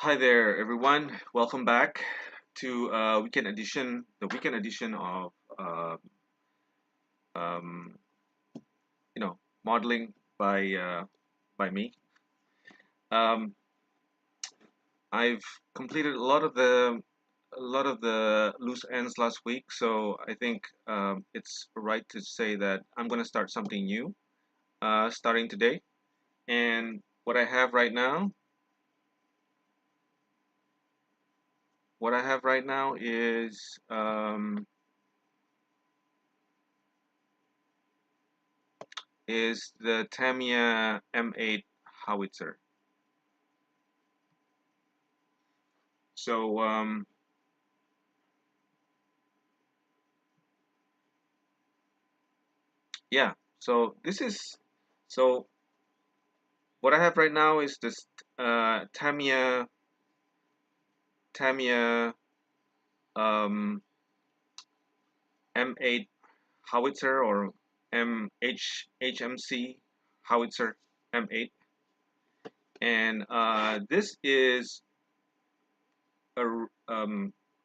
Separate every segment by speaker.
Speaker 1: Hi there, everyone. Welcome back to the weekend edition of uh, um, modeling by me. Um, I've completed a lot of the loose ends last week, so I think it's right to say that I'm going to start something new starting today. And what I have right now is the Tamiya M8 howitzer. So yeah, so so what I have right now is this Tamiya um, M8 howitzer or HMC howitzer M8, and this is a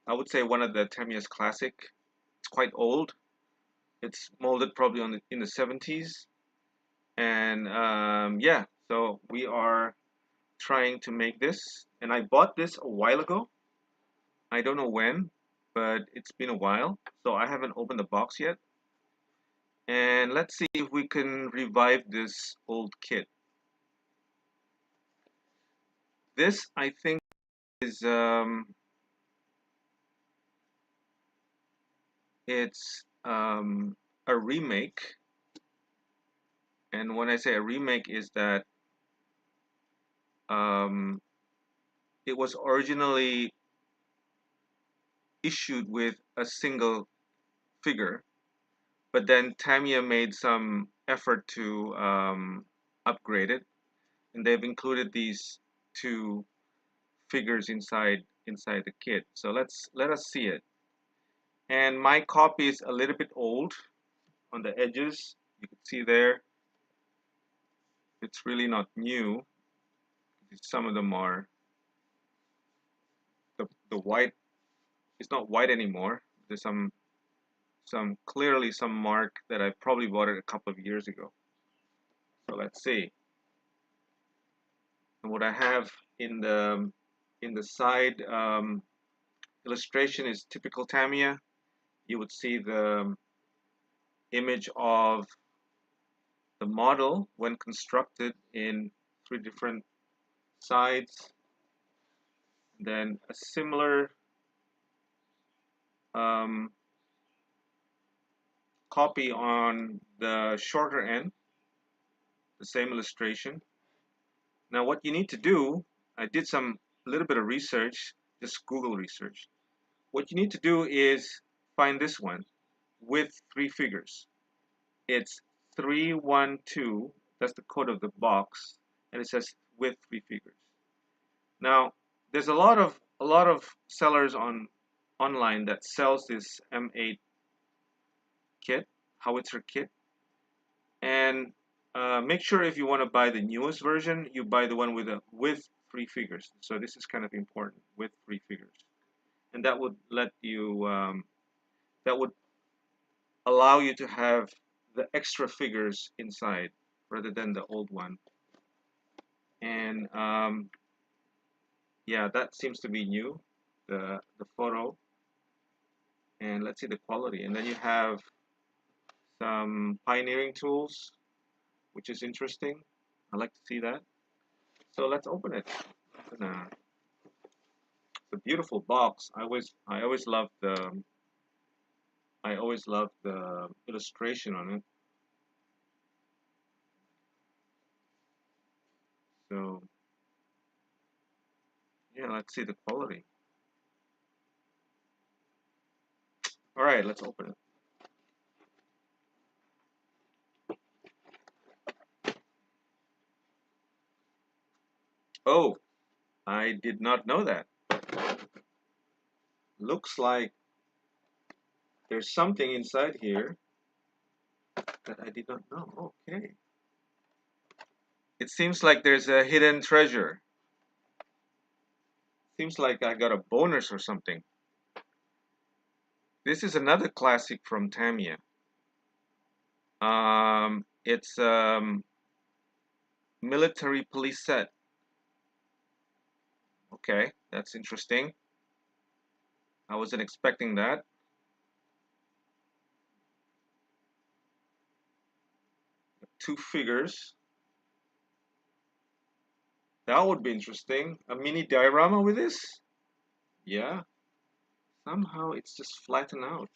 Speaker 1: I would say one of the Tamiya's classic. It's quite old. It's molded probably in the 70s, and yeah, so we are trying to make this, and I bought this a while ago. I don't know when, but it's been a while, so I haven't opened the box yet. And let's see if we can revive this old kit. This, I think, is it's a remake. And when I say a remake, is that um, it was originally issued with a single figure, but then Tamiya made some effort to upgrade it, and they've included these two figures inside the kit. So let us see it. And my copy is a little bit old on the edges. You can see there, it's really not new. Some of them are the white. It's not white anymore. There's some clearly some mark that I probably bought it a couple of years ago. So let's see. And what I have in the side illustration is typical Tamiya. You would see the image of the model when constructed in three different sides. Then a similar um, copy on the shorter end, the same illustration. Now what you need to do, I did some a little bit of research, just Google research. What you need to do is find this one with three figures. It's 312, that's the code of the box, and it says with three figures. Now, there's a lot of sellers online that sells this M8 kit, howitzer kit, and make sure if you want to buy the newest version, you buy the one with three figures. So this is kind of important, with three figures, and that would let you that would allow you to have the extra figures inside rather than the old one. And yeah, that seems to be new, the photo. And let's see the quality. And then you have some pioneering tools, which is interesting. I like to see that. So let's open it. It's a beautiful box. I always love the illustration on it. So yeah, let's see the quality. All right, let's open it. Oh, I did not know that. Looks like there's something inside here that I did not know. Okay. It seems like there's a hidden treasure. Seems like I got a bonus or something. This is another classic from Tamiya. It's military police set. Okay, that's interesting. I wasn't expecting that. Two figures. That would be interesting. A mini diorama with this? Yeah. Somehow it's just flattened out.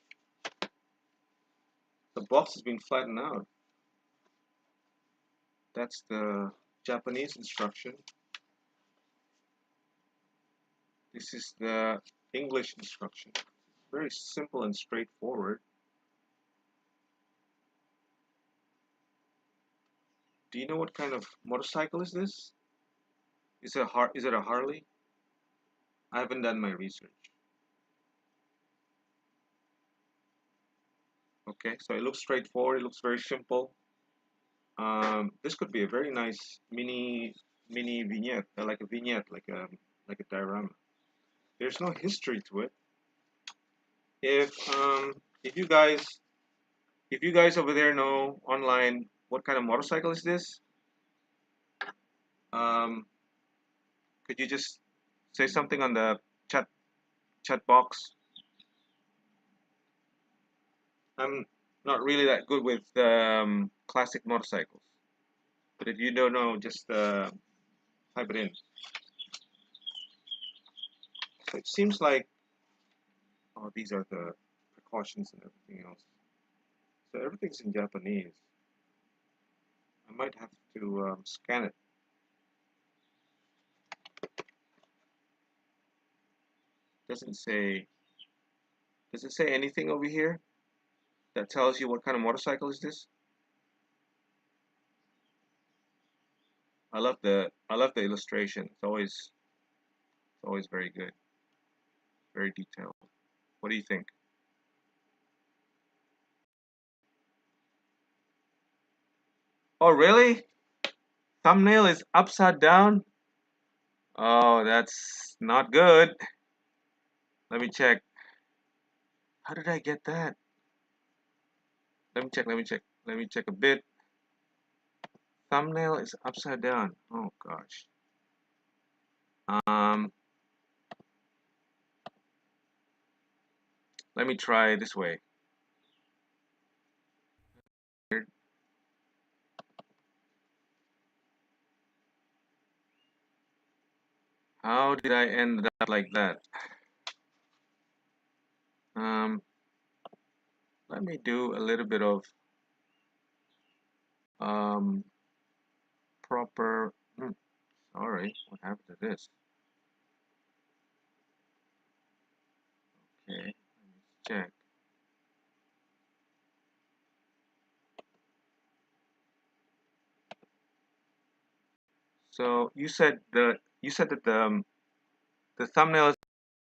Speaker 1: The box has been flattened out. That's the Japanese instruction. This is the English instruction. Very simple and straightforward. Do you know what kind of motorcycle is this? Is it a Harley? I haven't done my research. Okay, so it looks straightforward. It looks very simple. This could be a very nice mini vignette, like a vignette, like a diorama. There's no history to it. If if you guys over there know online what kind of motorcycle is this, um, could you just say something on the chat box? I'm not really that good with classic motorcycles, but if you don't know, just type it in. So it seems like, oh, these are the precautions and everything else. So everything's in Japanese. I might have to scan it. Doesn't say. Does it say anything over here that tells you what kind of motorcycle is this? I love the illustration. It's always very good, very detailed. What do you think? Oh, really? Thumbnail is upside down? Oh, that's not good. Let me check. How did I get that? Let me check a bit. Thumbnail is upside down. Oh gosh. Um, let me try this way. How did I end up like that? Um, let me do a little bit of um, proper. Sorry, what happened to this? Okay, let's check. So you said that the thumbnail is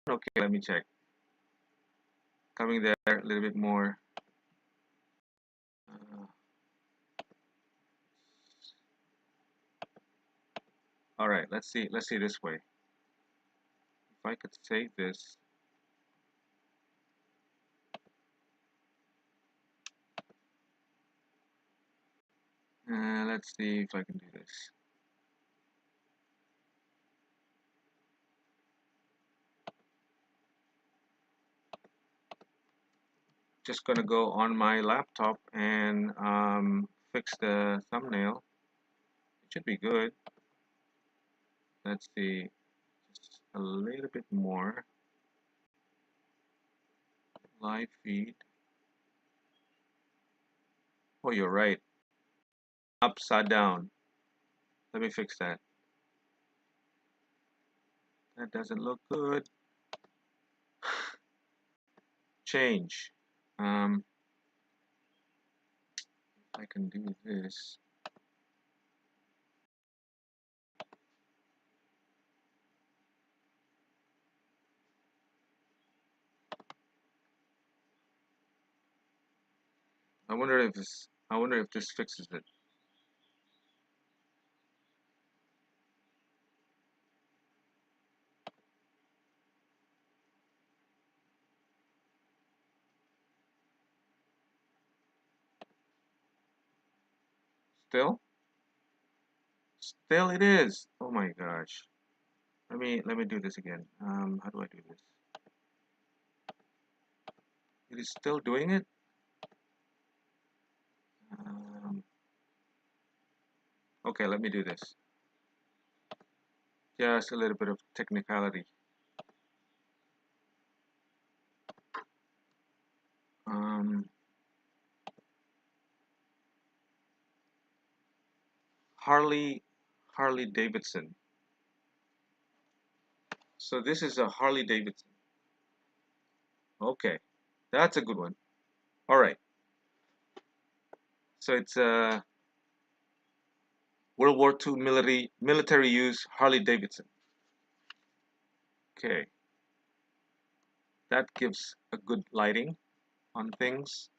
Speaker 1: okay. Let me check. Coming there a little bit more. Uh, all right, let's see. Let's see this way. If I could save this. Let's see if I can do this. Just gonna go on my laptop and fix the thumbnail. It should be good. Let's see, just a little bit more. Live feed. Oh, you're right. Upside down. Let me fix that. That doesn't look good. Change. I can do this. I wonder if this fixes it. Still? Still it is. Oh my gosh. Let me do this again. How do I do this? It is still doing it? Um, okay, let me do this. Just a little bit of technicality. Um, Harley Davidson. So this is a Harley Davidson. Okay, that's a good one. All right. So it's a World War II military use Harley Davidson. Okay, that gives a good lighting on things.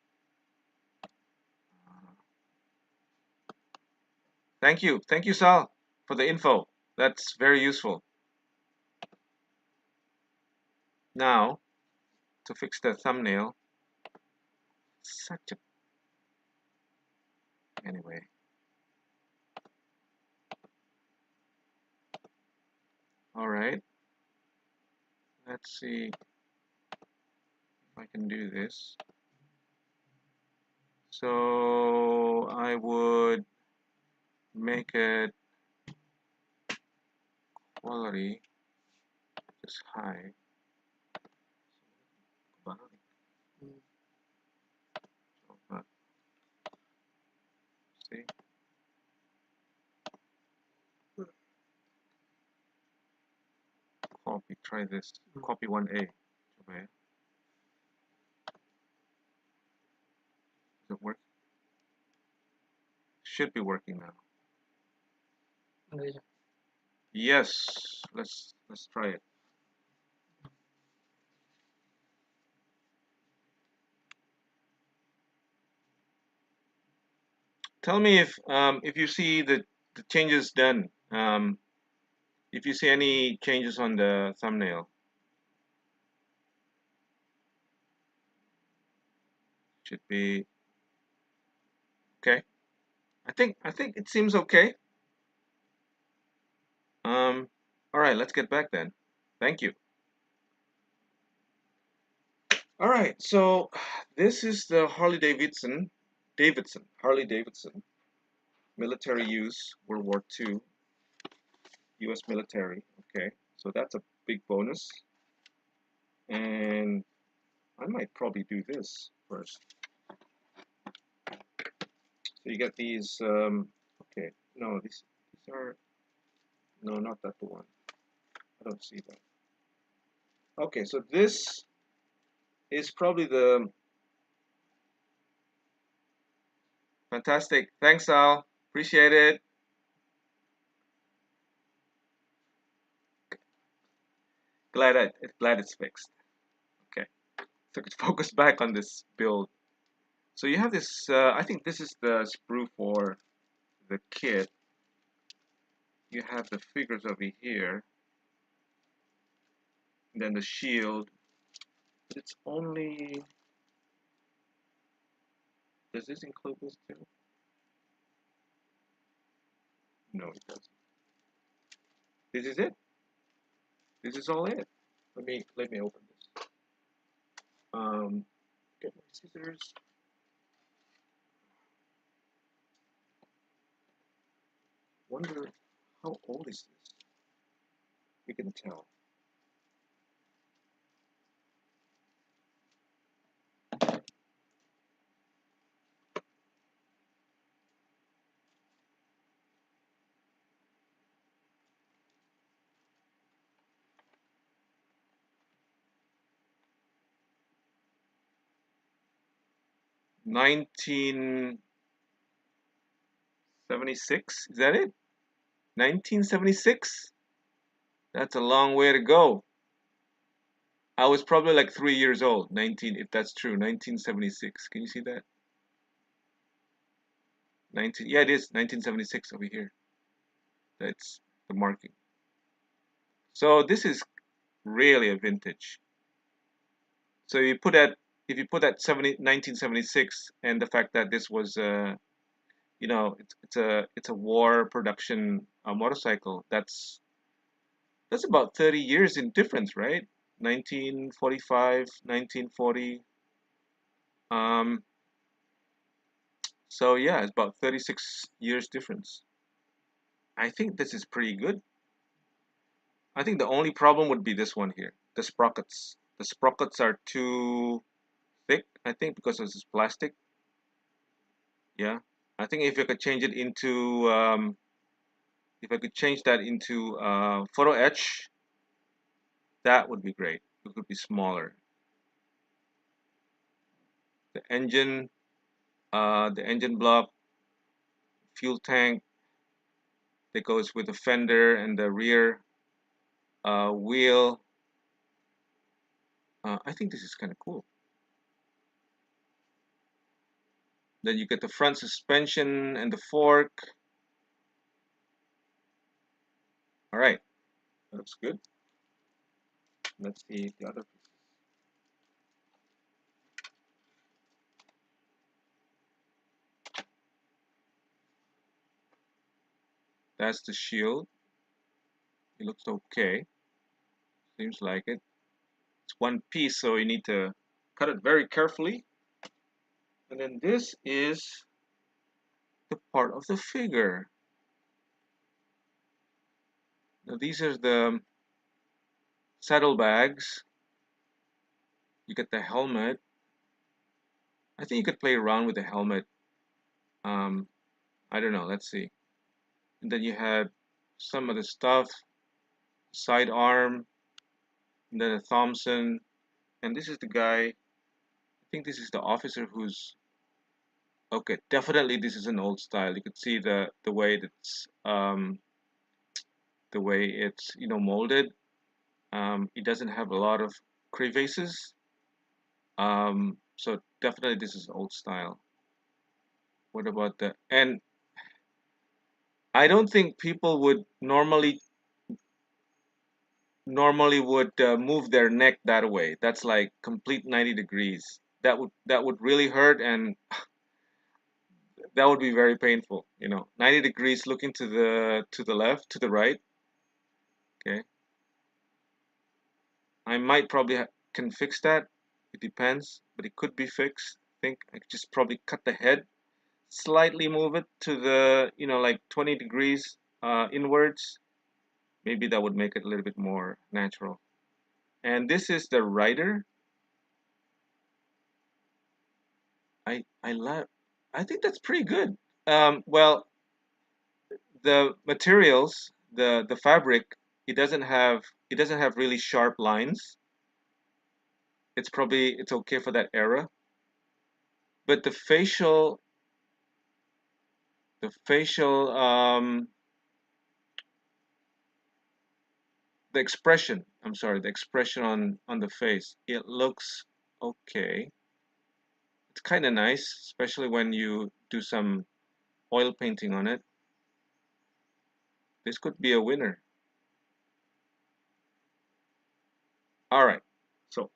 Speaker 1: Thank you, Sal, for the info. That's very useful. Now, to fix the thumbnail, such a anyway. All right. Let's see if I can do this. So I would make it quality just high. See? Copy, try this. Copy 1A. Okay. Does it work? Should be working now. Yes. Let's try it. Tell me if you see the changes done. If you see any changes on the thumbnail. Should be okay. I think it seems okay. All right, let's get back then. Thank you. All right, so this is the Harley Davidson, Harley Davidson, military use, World War II, U.S. military. Okay, so that's a big bonus. And I might probably do this first. So you get these. Okay, no, these are no, not that one. I don't see that. Okay, so this is probably the fantastic. Thanks, Al. Appreciate it. Glad it's fixed. Okay, so let's focus back on this build. So you have this. I think this is the sprue for the kit. You have the figures over here, and then the shield. But it's only. Does this include this too? No, it doesn't. This is it. This is all it. Let me open this. Get my scissors. Wonder how old is this? We can tell. $1976. Is that it? 1976? That's a long way to go. I was probably like 3 years old. 19, if that's true. 1976. Can you see that? 19. Yeah, it is 1976 over here. That's the marking. So this is really a vintage. So if you put that 1976 and the fact that this was you know, it's a war production motorcycle. That's about 30 years in difference, right? 1945, 1940. Um, so yeah, it's about 36 years difference. I think this is pretty good. I think the only problem would be this one here, the sprockets. The sprockets are too thick, I think, because this is plastic. Yeah, I think if you could change it into, if I could change that into photo etch, that would be great. It could be smaller. The the engine block, fuel tank that goes with the fender and the rear wheel. I think this is kind of cool. Then you get the front suspension and the fork. All right, that looks good. Let's see the other piece. That's the shield. It looks okay. Seems like it. It's one piece, so you need to cut it very carefully. And then this is the part of the figure. Now these are the saddlebags. You get the helmet. I think you could play around with the helmet. Um, I don't know. Let's see. And then you had some of the stuff, sidearm, and then a Thompson. And this is the guy. I think this is the officer who's okay. Definitely, this is an old style. You could see the way that's the way it's molded. It doesn't have a lot of crevices. So definitely this is old style. What about the and I don't think people would normally would move their neck that way. That's like complete 90 degrees. That would really hurt, and that would be very painful. 90 degrees looking to the left, to the right. Okay, I might probably can fix that. It depends, but it could be fixed. I think I could just probably cut the head, slightly move it to the like 20 degrees inwards. Maybe that would make it a little bit more natural. And this is the rider. I love. I think that's pretty good. Well, the materials, the fabric, it doesn't have really sharp lines. It's okay for that era. But the facial the expression. I'm sorry, the expression on the face. It looks okay. It's kind of nice, especially when you do some oil painting on it. This could be a winner. All right. So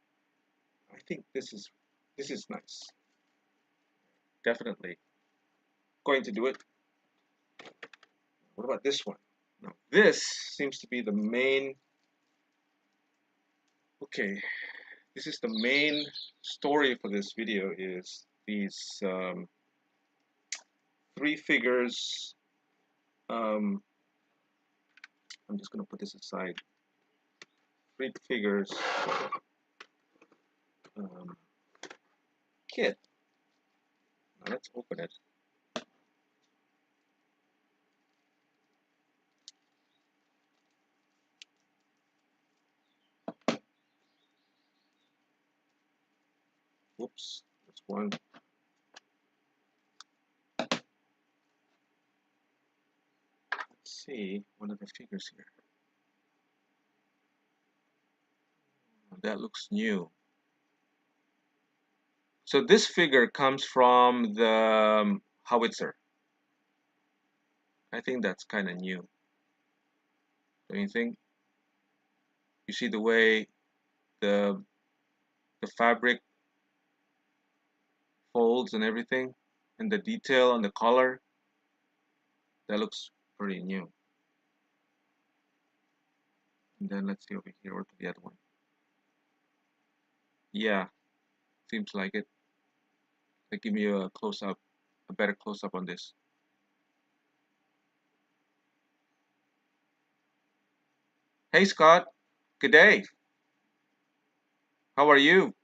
Speaker 1: I think this is nice. Definitely going to do it. What about this one? Now this seems to be the main. Okay, this is the main story for this video. Is these three figures. Um, I'm just gonna put this aside. Three figures um, kit. Now let's open it. Whoops, that's one. Let's see one of the figures here. That looks new. So this figure comes from the howitzer. I think that's kind of new. Don't you think? You see the way the the fabric folds and everything, and the detail on the collar. That looks pretty new. And then let's see over here, or to the other one. Yeah, seems like it. Like, give me a close up, a better close up on this. Hey Scott, good day. How are you?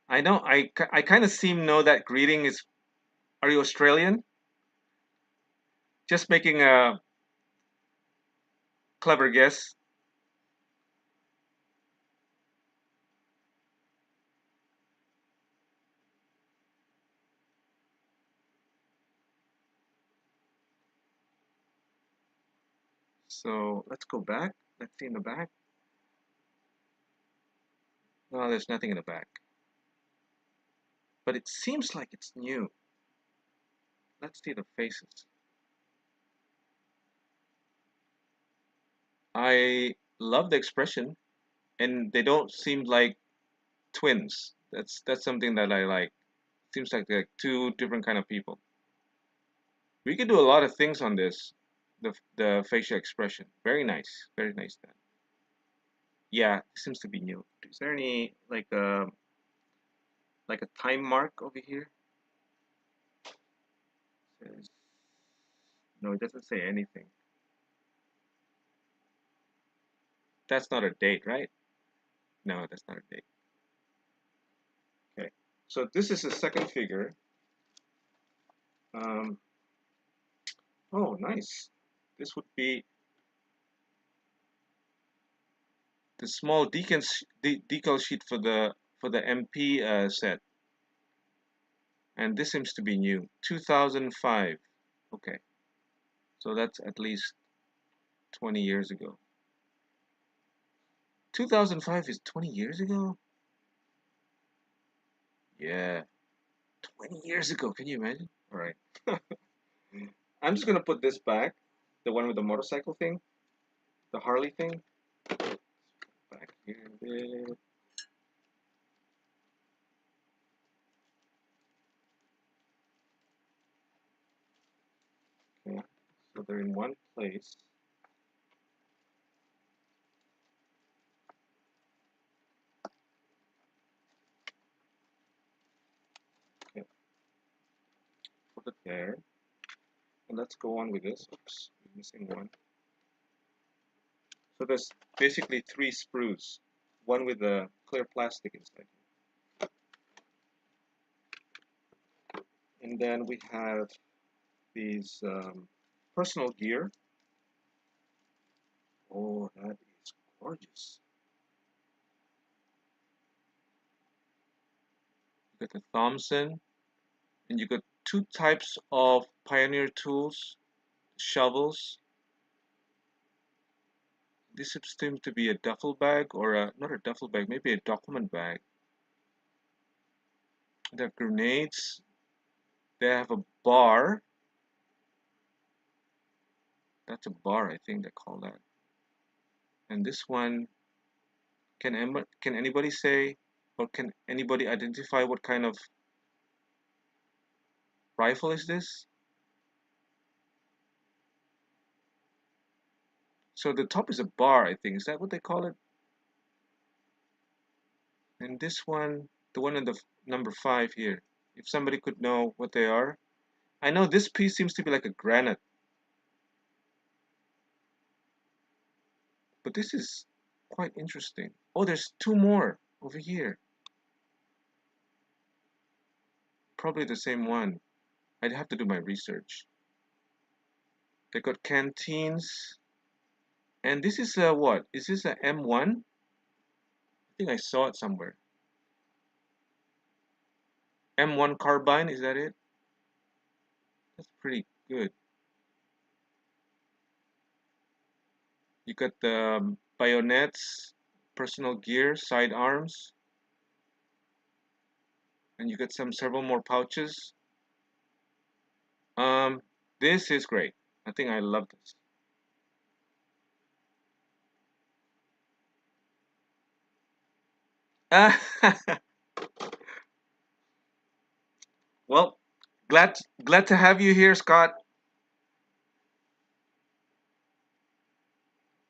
Speaker 1: I know I kind of seem know that greeting is. Are you Australian? Just making a clever guess. So let's go back. Let's see in the back. No, there's nothing in the back. But it seems like it's new. Let's see the faces. I love the expression, and they don't seem like twins. That's something that I like. Seems like they're two different kind of people. We could do a lot of things on this. The facial expression. Very nice. Very nice. Then. Yeah, it seems to be new. Is there any like a time mark over here? Says, no, it doesn't say anything. That's not a date, right? No, that's not a date. Okay, so this is the second figure. Um, oh, nice. This would be the small decal sheet for the MP set, and this seems to be new. 2005. Okay, so that's at least 20 years ago. 2005 is 20 years ago? Yeah, 20 years ago. Can you imagine? All right. I'm just gonna put this back, the one with the motorcycle thing, the Harley thing, back here a bit. Okay, so they're in one place. Okay, put it there. And let's go on with this. Oops, we're missing one. So there's basically three sprues, one with the clear plastic inside. And then we have these personal gear. Oh, that is gorgeous. You got the Thompson, and you got two types of Pioneer tools, shovels. This seems to be a duffel bag, or not a duffel bag, maybe a document bag. They have grenades. They have a bar. That's a bar, I think they call that. And this one, can anybody say, or can anybody identify what kind of rifle is this? So the top is a bar, I think. Is that what they call it? And this one, the one in the number 5 here, if somebody could know what they are. I know this piece seems to be like a granite, but this is quite interesting. Oh, there's two more over here. Probably the same one. I'd have to do my research. They got canteens. And this is a what? Is this a M1? I think I saw it somewhere. M1 carbine, is that it? That's pretty good. You got the bayonets, personal gear, sidearms, and you got several more pouches. Um, this is great. I think I love this. Well, glad to have you here, Scott.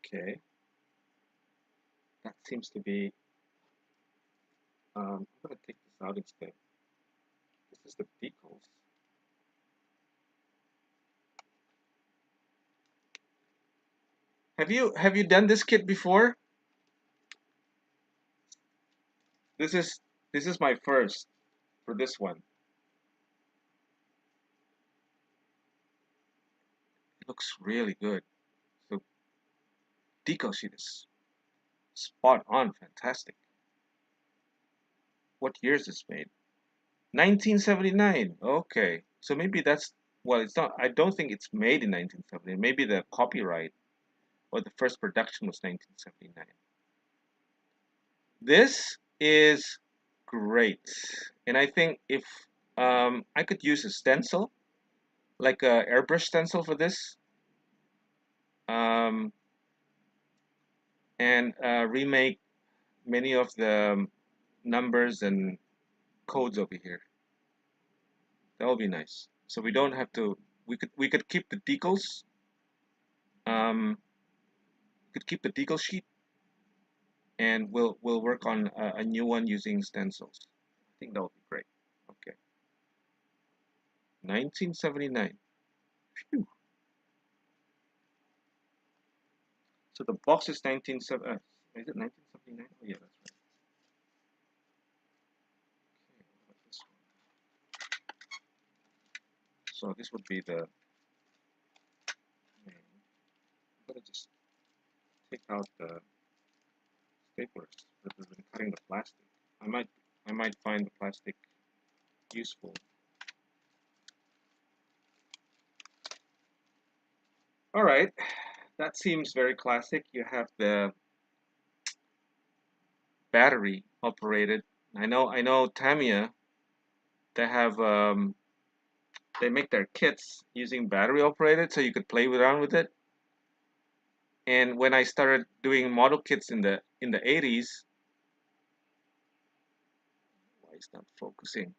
Speaker 1: Okay, that seems to be. I'm gonna take this out instead. This is the decals. Have you done this kit before? This is this is my first for this one. It looks really good. So decal sheet is spot on, fantastic. What year is this made? 1979. Okay, so maybe that's well. It's not. I don't think it's made in 1970. Maybe the copyright or the first production was 1979. This is great, and I think if I could use a stencil, like a airbrush stencil for this, um, and remake many of the numbers and codes over here. That would be nice. So we don't have to. We could keep the decals. Um, could keep the decal sheet, and we'll work on a new one using stencils. I think that would be great. Okay, 1979. Phew. So the box is 1970. Is it 1979? Oh yeah, that's right. Okay, what about this one? So this would be the. I'm gonna just take out the staplers rather than cutting the plastic. I might find the plastic useful. All right, that seems very classic. You have the battery operated. I know Tamiya, they have they make their kits using battery operated, so you could play around with it. And when I started doing model kits in the 80s, why is not focusing?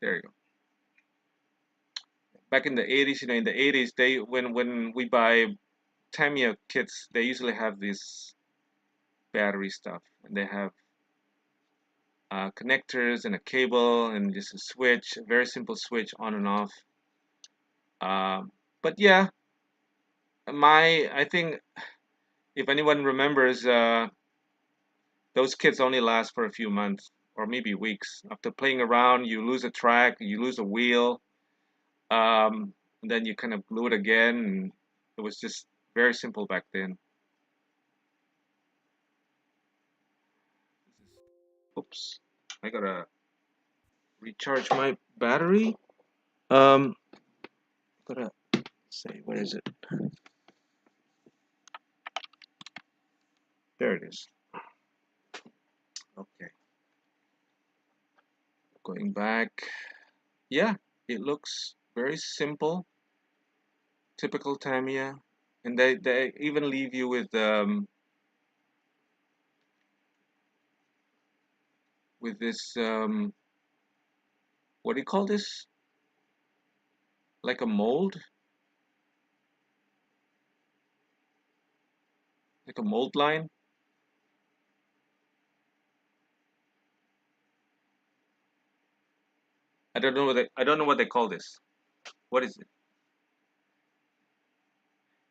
Speaker 1: There you go. Back in the 80s, in the 80s, they when we buy Tamiya kits, they usually have this battery stuff, and they have connectors and a cable and just a switch, a very simple switch on and off. But yeah, I think if anyone remembers, those kits only last for a few months or maybe weeks. After playing around, you lose a track, you lose a wheel, and then you kind of glue it again. And it was just very simple back then. Oops, I gotta recharge my battery. Um, gotta say, where is it? There it is. Okay, going back. Yeah, it looks very simple, typical Tamiya, and they even leave you with this what do you call this? Like a mold, like a mold line. I don't know what they call this. What is it?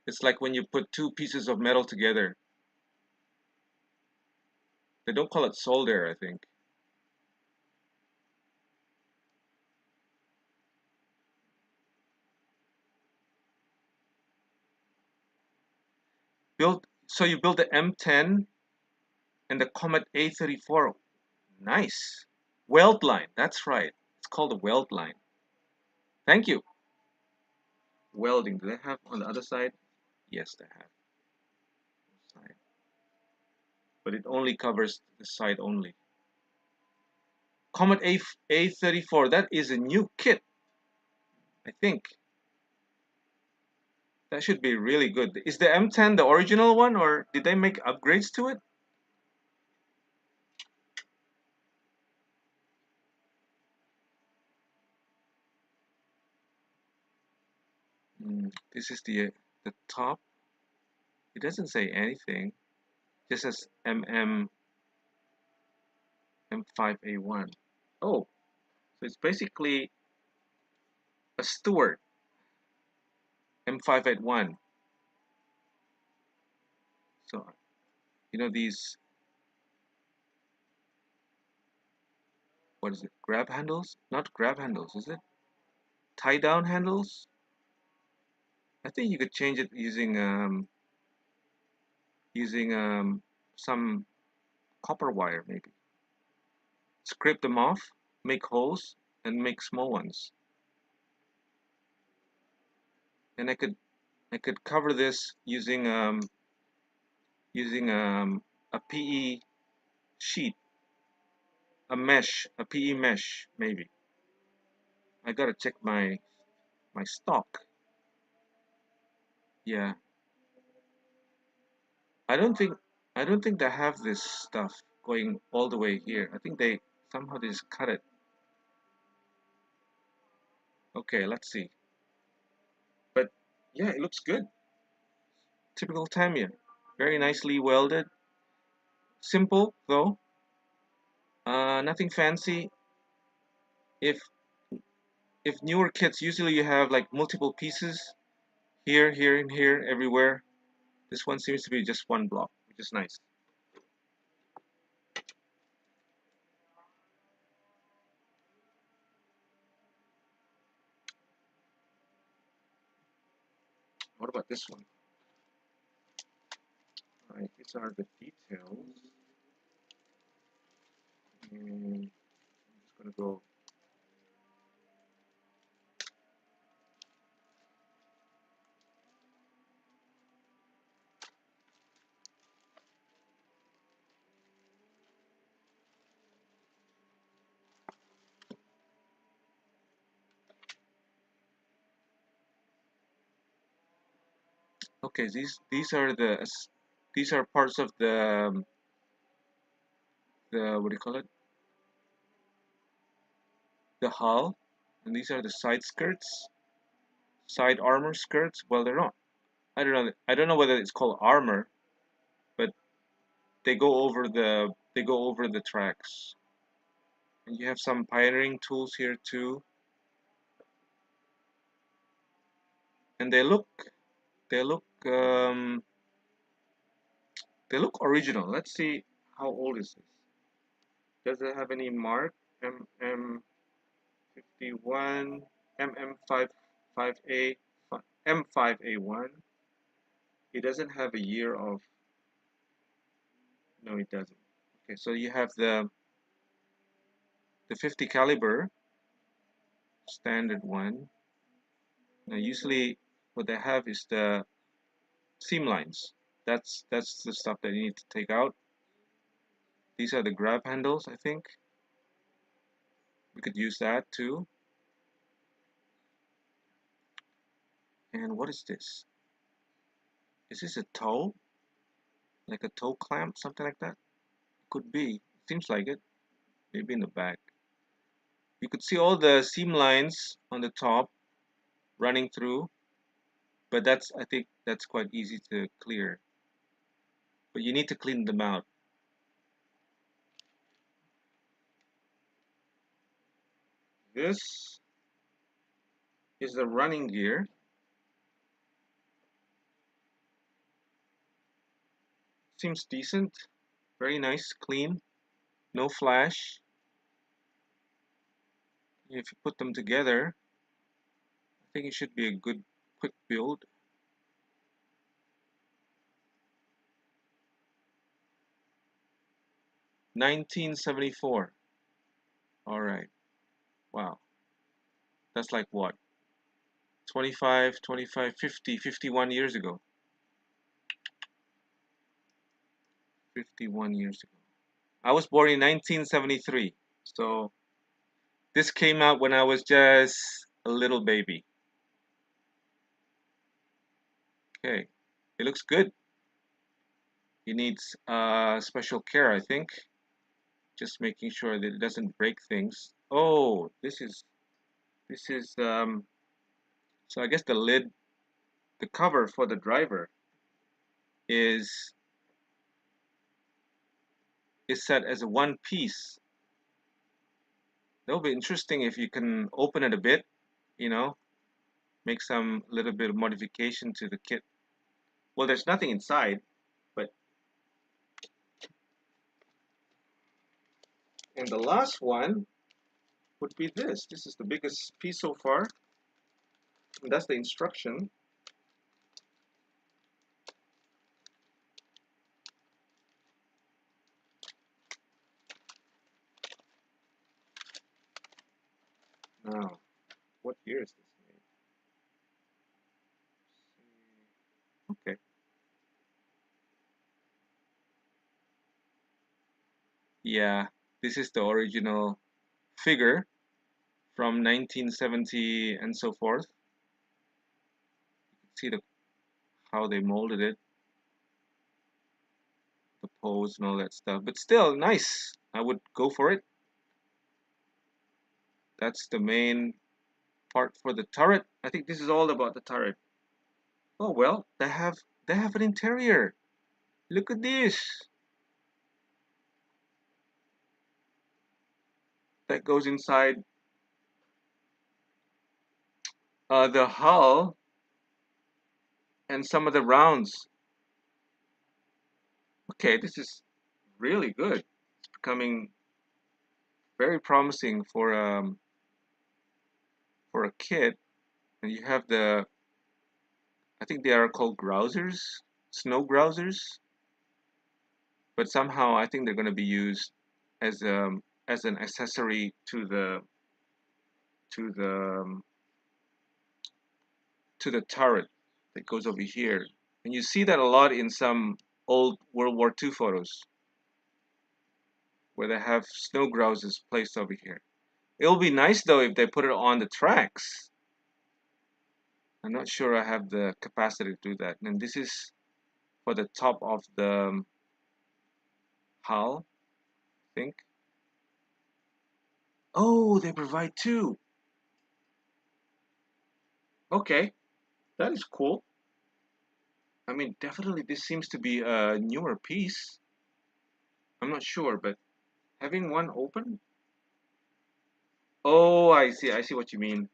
Speaker 1: It's like when you put two pieces of metal together. They don't call it solder, I think. So you build the M10 and the Comet A34. Nice. Weld line. That's right. It's called a weld line. Thank you. Welding. Do they have on the other side? Yes, they have. But it only covers the side only. Comet A34. That is a new kit, I think. That should be really good. Is the M10 the original one, or did they make upgrades to it? This is the top. It doesn't say anything. Just says M5A1. Oh, so it's basically a Stewart M581. So you know these, what is it? Grab handles? Not grab handles, is it? Tie down handles? I think you could change it using some copper wire maybe. Scrape them off, make holes, and make small ones. And I could cover this using a PE sheet, a PE mesh maybe. I gotta check my stock. Yeah, I don't think I don't think they have this stuff going all the way here. I think they somehow they just cut it. Okay, let's see. But yeah, it looks good. Typical Tamiya. Very nicely welded. Simple though. Nothing fancy. If if newer kits, usually you have like multiple pieces here, here, and here, everywhere. This one seems to be just one block, which is nice. What about this one? Alright, these are the details. And I'm just gonna go. Okay, these are parts of the what do you call it? The hull, and these are the side skirts, side armor skirts. Well, they're not. I don't know. I don't know whether it's called armor, but they go over the tracks. And you have some pioneering tools here too, and they look um, they look original. Let's see how old is this. Does it have any mark? MM51, MM55A, M5A1. It doesn't have a year of. No, it doesn't. Okay, so you have the 50 caliber standard one. Now, usually what they have is the seam lines. That's the stuff that you need to take out. These are the grab handles, I think. We could use that too. And what is this? Is this a toe? Like a toe clamp, something like that? Could be. Seems like it. Maybe in the back. You could see all the seam lines on the top running through, but I think that's quite easy to clear. But you need to clean them out. This is the running gear. Seems decent. Very nice, clean, no flash. If you put them together, I think it should be a good, quick build. $1974. All right. Wow. That's like what? 25, 25, 50, 51 years ago. 51 years ago. I was born in 1973. So This came out when I was just a little baby. Okay, it looks good. It needs special care, I think. Just making sure that it doesn't break things. Oh, this is so I guess the lid, the cover for the driver is set as a one piece. That'll be interesting if you can open it a bit, you know, make some little bit of modification to the kit. Well, there's nothing inside, but and the last one would be this. This is the biggest piece so far. And that's the instruction. Now, what year is this made? Okay. Yeah, this is the original figure from 1970 and so forth. See how they molded it, the pose and all that stuff. But still, nice. I would go for it. That's the main part for the turret. I think this is all about the turret. Oh well, they have an interior. Look at this. That goes inside the hull and some of the rounds. Okay, this is really good. It's becoming very promising for a kit. And you have I think they are called grousers, snow grousers, but somehow I think they're going to be used as as an accessory to the to the turret that goes over here. And you see that a lot in some old World War II photos where they have snow grousers placed over here. It'll be nice though if they put it on the tracks. I'm not sure I have the capacity to do that. And this is for the top of the hull, I think. Oh, they provide two. Okay, that is cool. I mean, definitely this seems to be a newer piece. I'm not sure, but having one open? Oh, I see what you mean.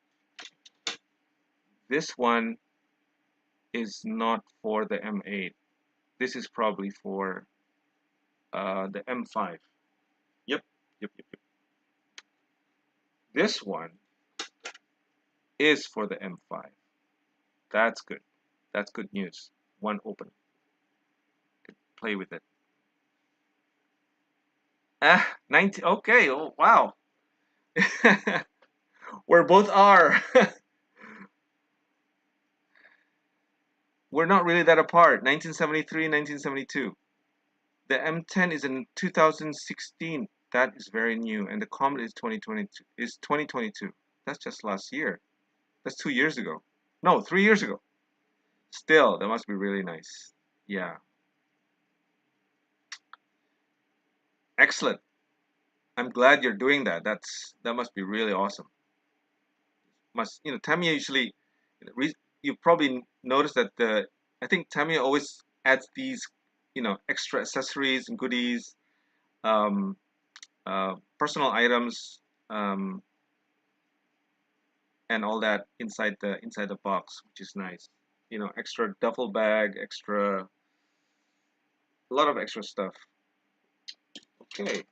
Speaker 1: This one is not for the M8. This is probably for the M5. Yep, yep. This one is for the M5. That's good. That's good news. One open. Play with it. Ah, 90. Okay. Oh, wow. We're both are. We're not really that apart. 1973, 1972. The M10 is in 2016. That is very new, and the Comet is 2022. Is 2022. That's just last year. That's 2 years ago. No, 3 years ago. Still, that must be really nice. Yeah, excellent. I'm glad you're doing that. That must be really awesome. Must Tamiya usually, you probably noticed that I think Tamiya always adds these extra accessories and goodies, um, personal items, um, and all that inside the box, which is nice. Extra duffel bag, a lot of extra stuff. Okay,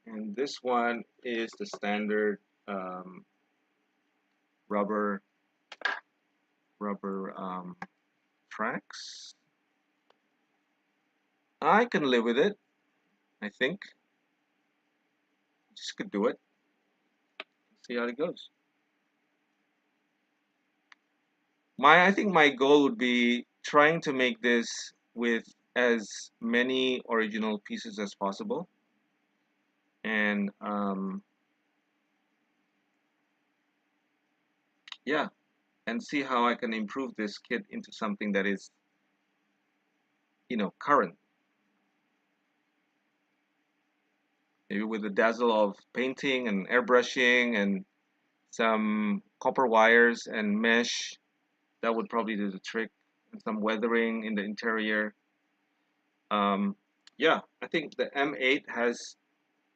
Speaker 1: and this one is the standard rubber tracks. I can live with it. I think just could do it. See how it goes. I think my goal would be trying to make this with as many original pieces as possible, and yeah, and see how I can improve this kit into something that is, current. Maybe with a dazzle of painting and airbrushing and some copper wires and mesh. That would probably do the trick. And some weathering in the interior. Um, yeah, I think the M8 has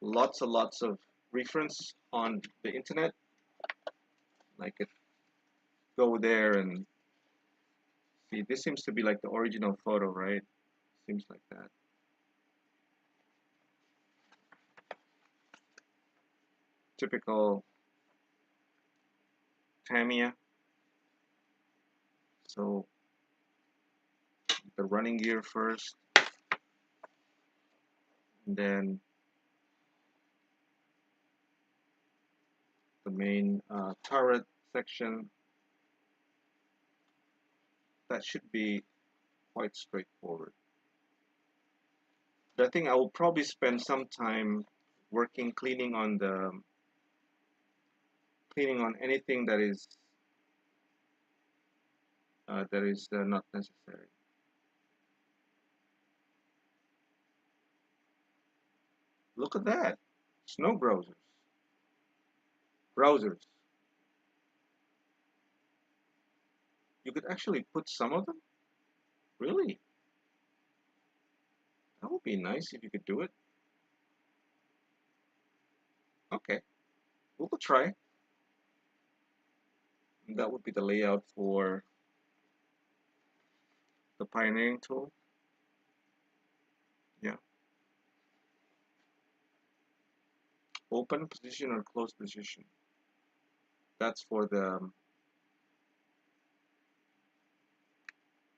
Speaker 1: lots and lots of reference on the internet. I could go there and see. This seems to be like the original photo, right? Seems like that. Typical Tamiya. So the running gear first, and then the main turret section. That should be quite straightforward. But I think I will probably spend some time working, cleaning on anything that is not necessary. Look at that, snow browsers. You could actually put some of them. Really, that would be nice if you could do it. Okay, we'll try. And that would be the layout for the pioneering tool. Yeah, open position or closed position. That's for the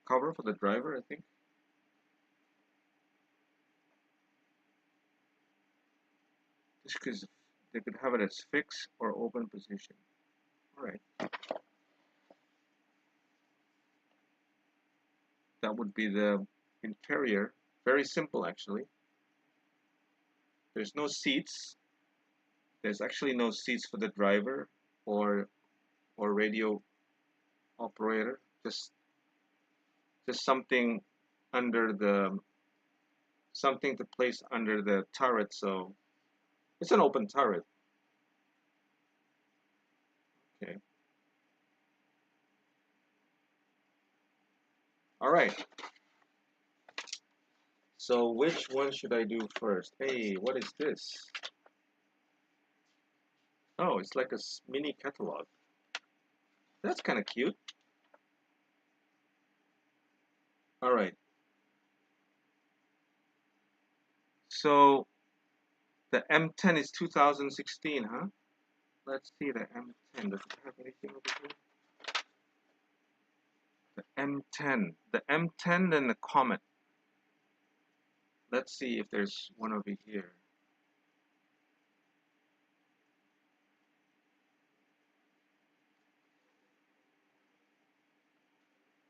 Speaker 1: cover for the driver, I think. Just because they could have it as fixed or open position. All right, that would be the interior. Very simple, actually. There's no seats. There's actually no seats for the driver or radio operator. Just under the something to place under the turret. So it's an open turret. Okay. All right. So which one should I do first? Hey, what is this? Oh, it's like a mini catalog. That's kind of cute. All right. So the M10 is 2016, huh? Let's see the M10. Does it have anything over here? The M10. The M10 and the Comet. Let's see if there's one over here.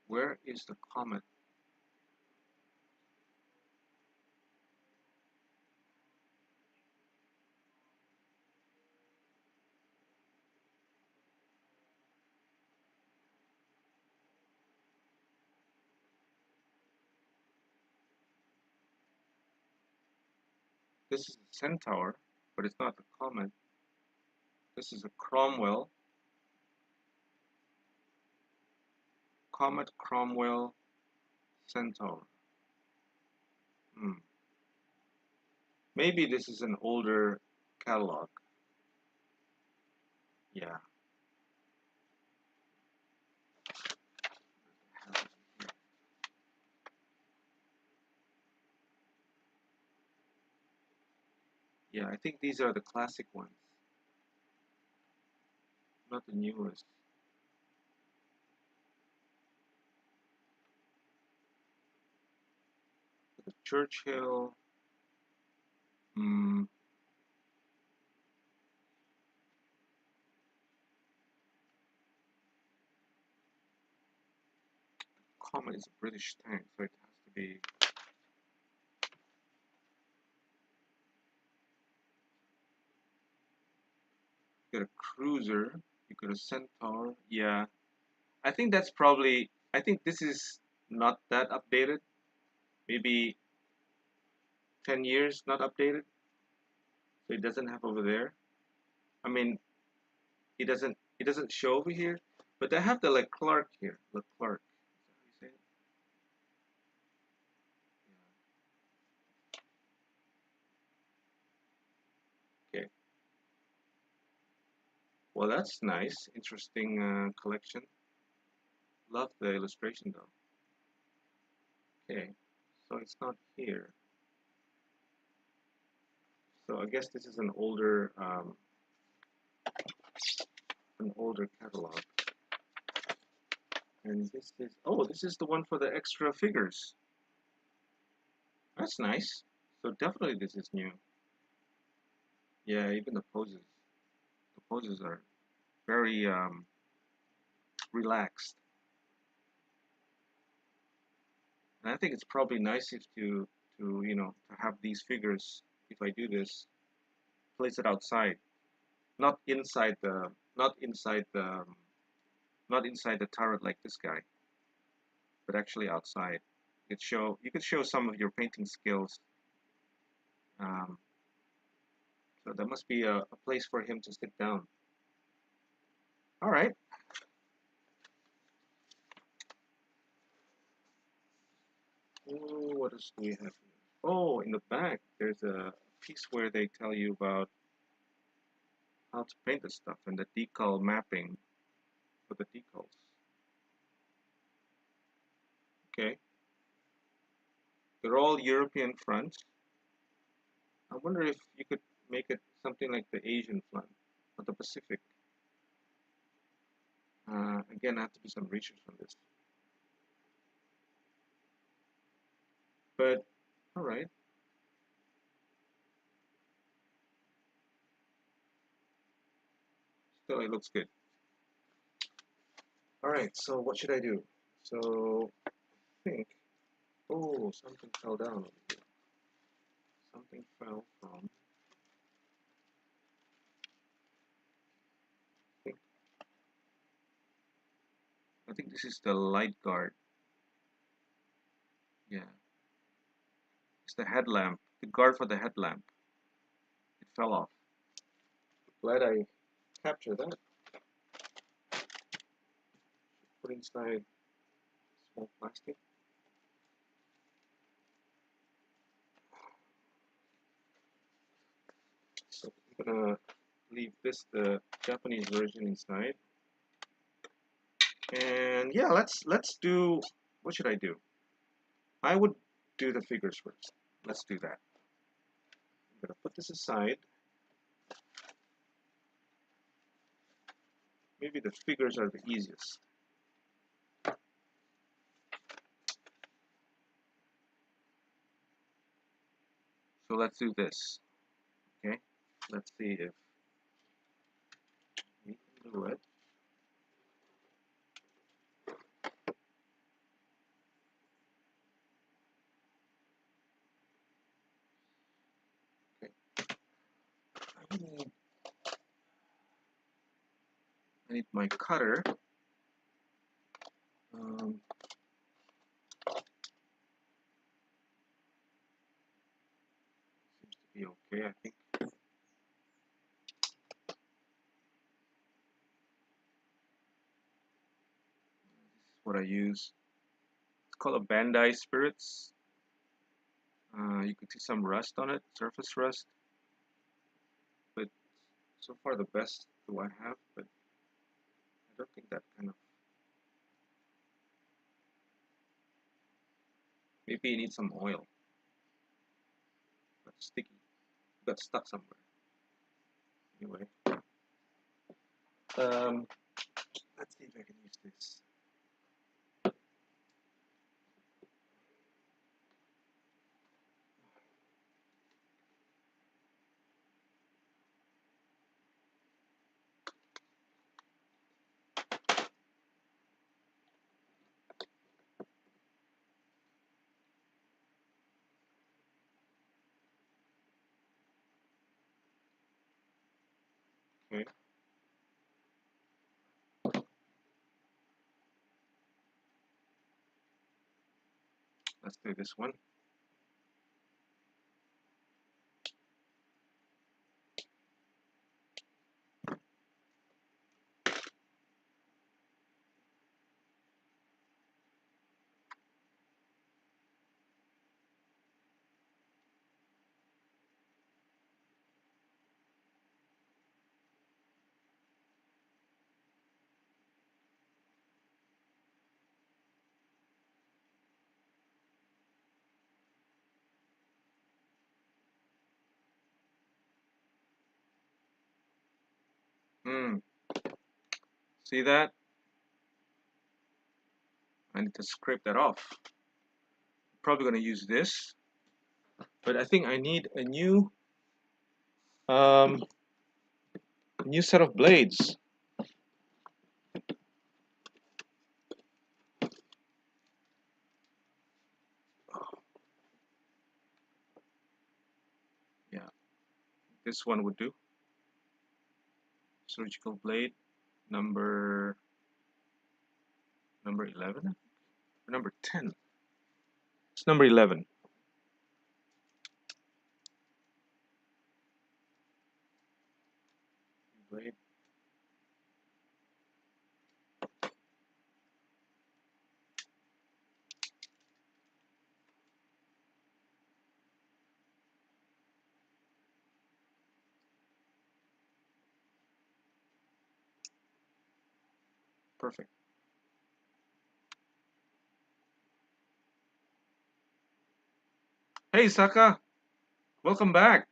Speaker 1: Where is the Comet? This is a Centaur, but it's not the Comet. This is a Cromwell. Comet, Cromwell, Centaur. Hmm. Maybe this is an older catalog. Yeah. Yeah, I think these are the classic ones, not the newest. The Churchill. Hmm. Comet is a British tank, so it has to be. Get a cruiser. You go to Centaur. Yeah, I think that's probably. I think this is not that updated. Maybe 10 years not updated. So it doesn't have over there. I mean, it doesn't show over here, but I have the Leclerc here. Leclerc. Is that how you say it? Yeah. Okay. Well, that's nice. Interesting collection. Love the illustration though. Okay. So it's not here. So I guess this is an older catalog. And this is, oh, this is the one for the extra figures. That's nice. So definitely this is new. Yeah, even the poses. The poses are very relaxed. And I think it's probably nice if to have these figures, if I do this, place it outside, not inside the, not inside the, not inside the turret like this guy, but actually outside. You could show some of your painting skills. Um, so there must be a place for him to sit down. All right. Oh, what else do we have here? Oh, in the back, there's a piece where they tell you about how to paint the stuff and the decal mapping for the decals. Okay. They're all European fronts. I wonder if you could make it something like the Asian front or the Pacific. Again, I have to do some research on this. But, all right. Still, it looks good. All right, so what should I do? So, I think, oh, something fell down over here. Something fell from, I think this is the light guard. Yeah, it's the headlamp, the guard for the headlamp. It fell off. Glad I captured that. Put inside small plastic. So I'm gonna leave this, the Japanese version, inside. And yeah, let's do, what should I do? I would do the figures first. Let's do that. I'm gonna put this aside. Maybe the figures are the easiest. So let's do this. Okay, let's see if we can do it. Okay, I need my cutter. Seems to be okay, I think. This is what I use. It's called a Bandai Spirits. You can see some rust on it, surface rust. But so far the best do I have, but I don't think that kind of, maybe you need some oil. That's sticky. Got stuck somewhere. Anyway, let's see if I can use this. Okay. Let's do this one. Hmm. See that? I need to scrape that off. Probably gonna use this, but I think I need um, a new set of blades. Yeah, this one would do. Surgical blade number 11 or number 10. It's number 11. Blade. Perfect. Hey Saka, welcome back.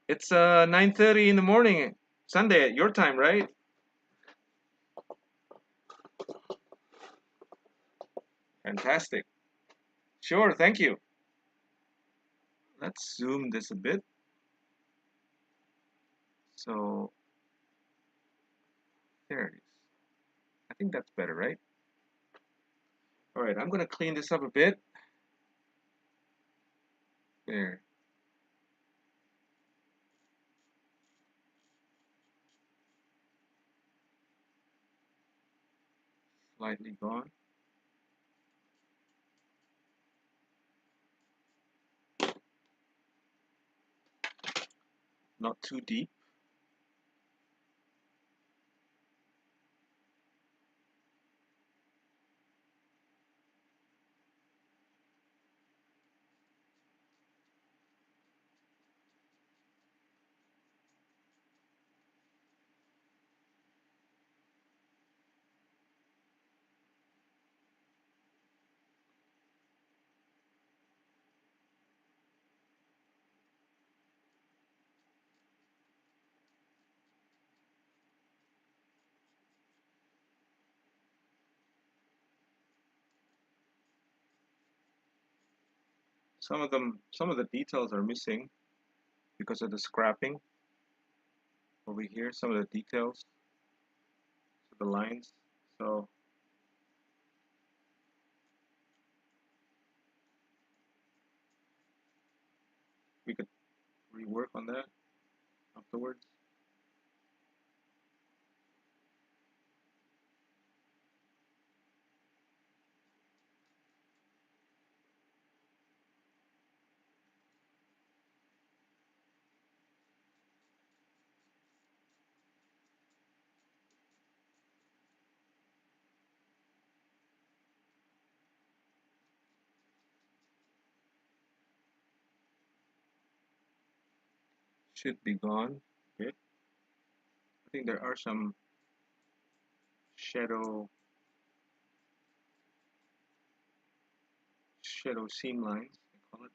Speaker 1: It's 9:30 in the morning, Sunday at your time, right? Fantastic. Sure, thank you. Let's zoom this a bit. So there it is. I think that's better, right? All right, I'm gonna clean this up a bit. There. Slightly gone. Not too deep. Some of the details are missing because of the scrapping over here. Some of the details, the lines. So we could rework on that afterwards. Should be gone. Okay. I think there are some shadow seam lines, I call it.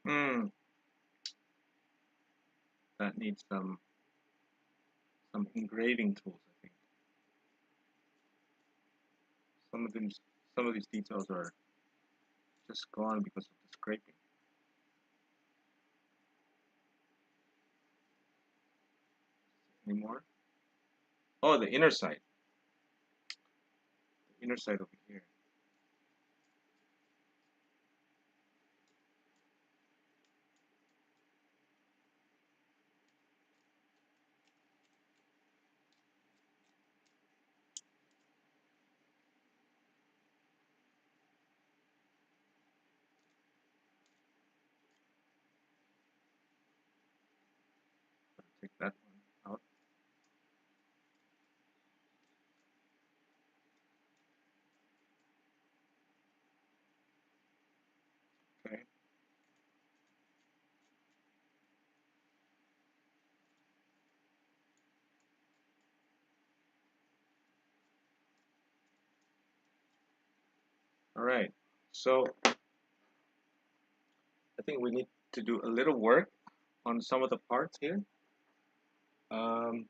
Speaker 1: Hmm, that needs some engraving tools, I think. Some of them, some of these details are just gone because of the scraping. Any more? Oh, the inner side over here. Take that one out. Okay. All right. So I think we need to do a little work on some of the parts here. Um,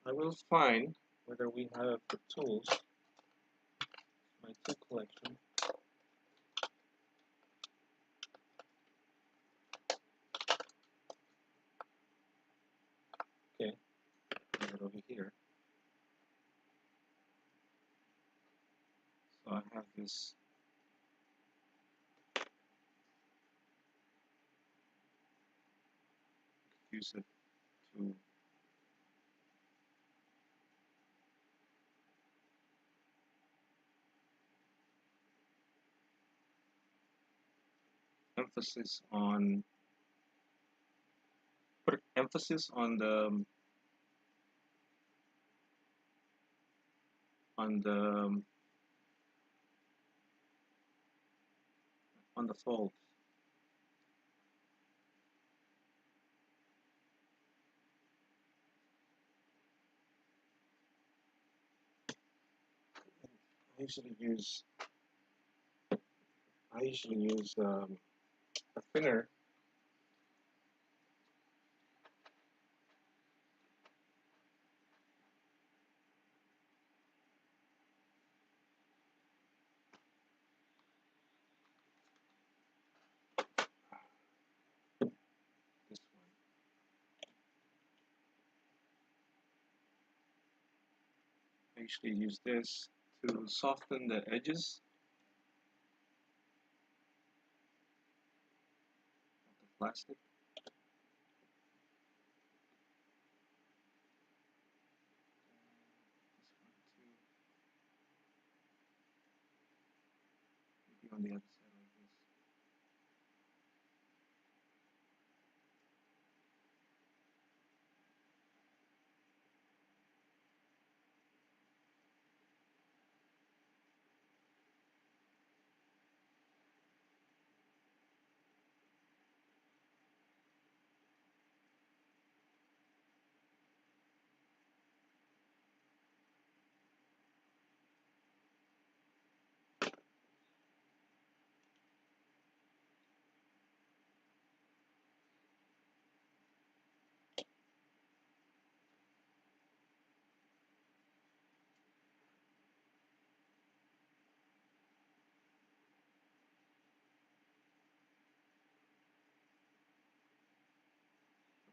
Speaker 1: I will find whether we have the tools, my tool collection. Okay, put it over here. So I have this use it to emphasis on put emphasis on the on the folds. I usually use a thinner. This one. I usually use this to soften the edges of the plastic. This one too. Maybe on the other side like this.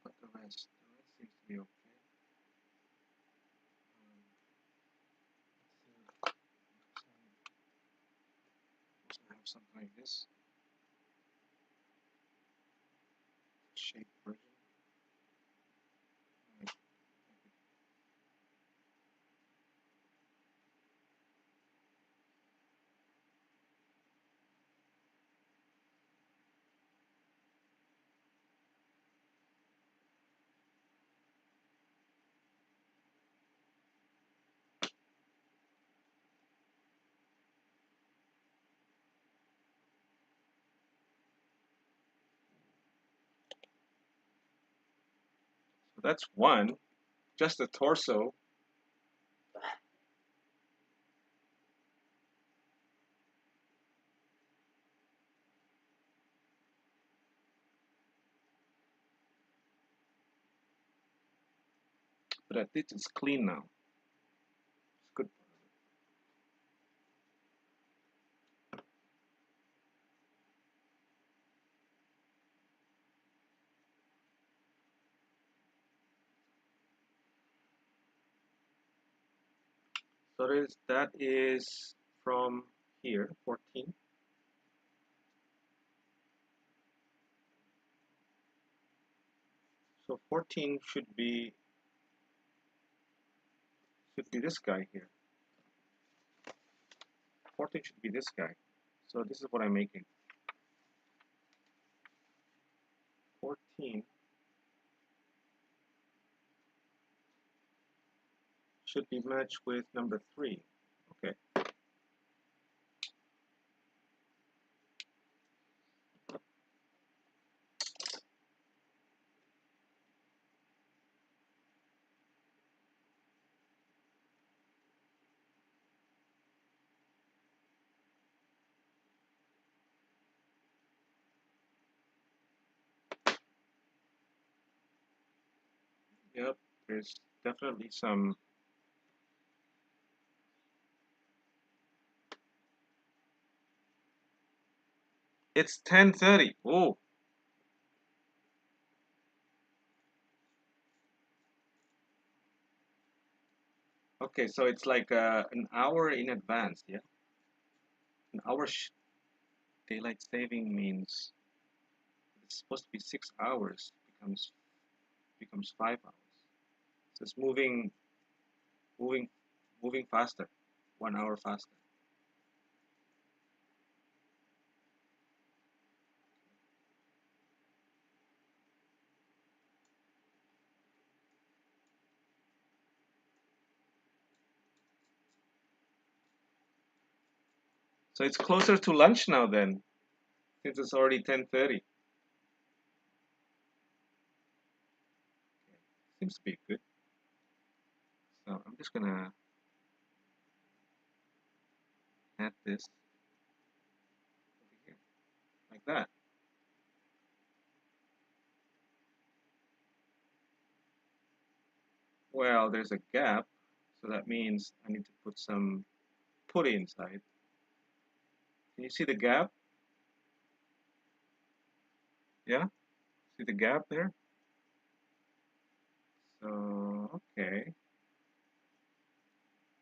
Speaker 1: But the rest seems to be okay. I have something like this shape version. So that's one, just the torso. but at least it's clean now. It's good. So that is from here, 14. So 14 should be this guy here. 14 should be this guy. So this is what I'm making. 14 should be matched with number 3. Okay. Yep, there's definitely some. It's 10:30. Oh, okay. So it's like an hour in advance. Yeah, an hour. Daylight saving means it's supposed to be 6 hours. Becomes 5 hours. So it's moving, moving faster. 1 hour faster. So it's closer to lunch now then, since it's already 10:30. Seems to be good. So I'm just gonna add this over here, like that. Well, there's a gap, so that means I need to put some putty inside. Can you see the gap? Yeah? See the gap there? So, okay.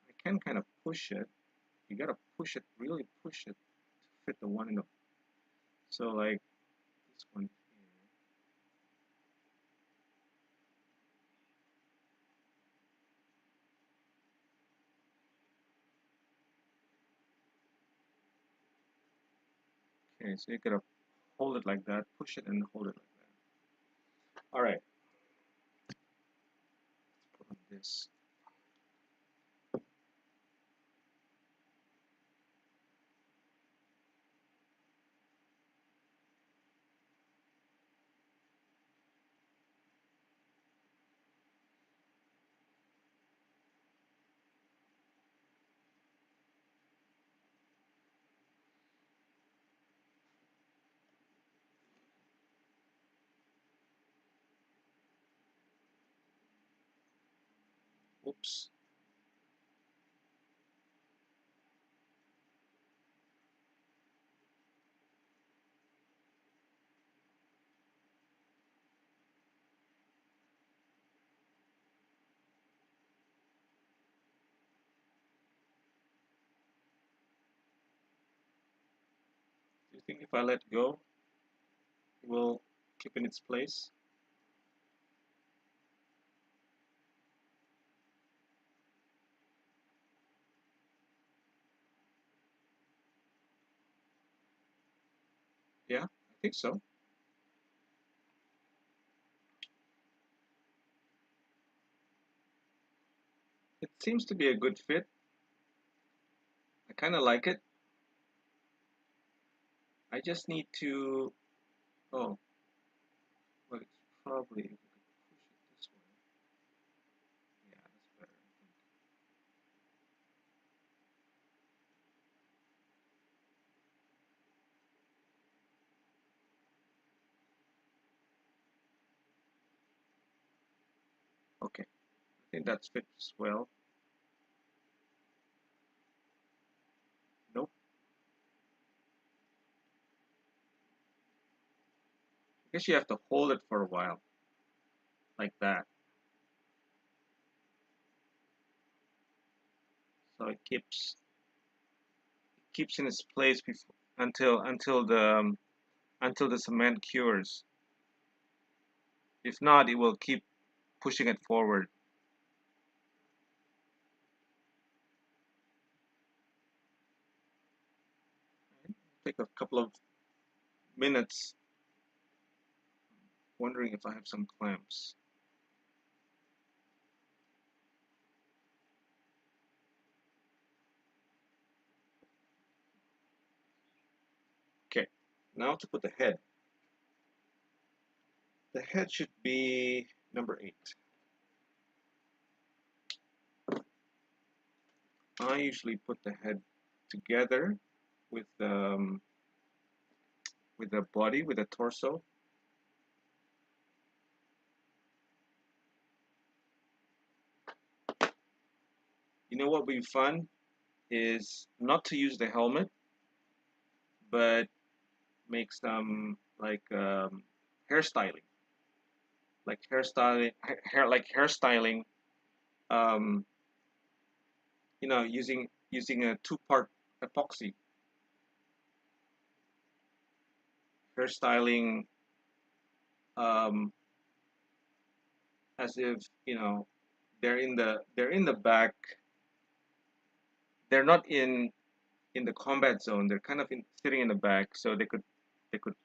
Speaker 1: I can kind of push it. You gotta push it, really push it to fit the one in the. So, like this one here. Okay, so you gotta hold it like that, push it and hold it like that. All right, let's put on this. Oops. Do you think if I let go, it will keep in its place? Yeah, I think so. It seems to be a good fit. I kind of like it. I just need to. Oh, well, it's probably. If we could push it this way. Yeah, that's better, I think. Okay, think that fits well. Nope. I guess you have to hold it for a while, like that. So it keeps in its place before, until the cement cures. If not, it will keep pushing it forward. Take a couple of minutes wondering if I have some clamps. Okay, now to put the head. The head should be number 8. I usually put the head together with the body, with the torso. You know what would be fun is not to use the helmet, but make some like hairstyling, hairstyling. Um, using a two-part epoxy hairstyling, um, as if they're in the back. They're not in the combat zone. They're kind of sitting in the back, so they could they could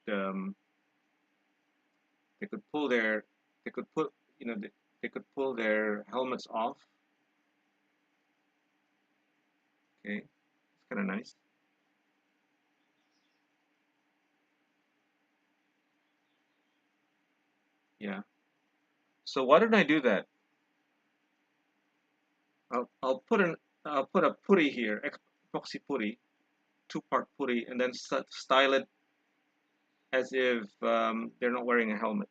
Speaker 1: pull their they could put they could pull their helmets off. Okay, it's kind of nice. Yeah. So why don't I do that? I'll put a putty here, epoxy putty, two-part putty, and then style it as if they're not wearing a helmet.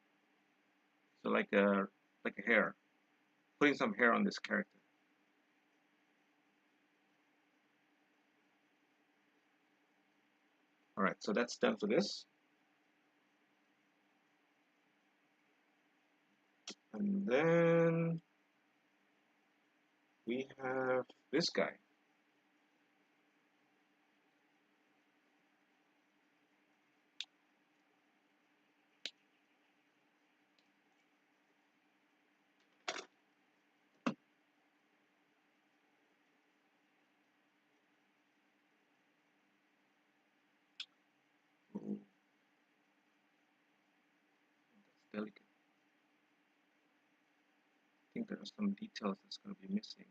Speaker 1: So like a hair, putting some hair on this character. All right, so that's done for this. And then we have this guy. Ooh, that's delicate. I think there are some details that's going to be missing.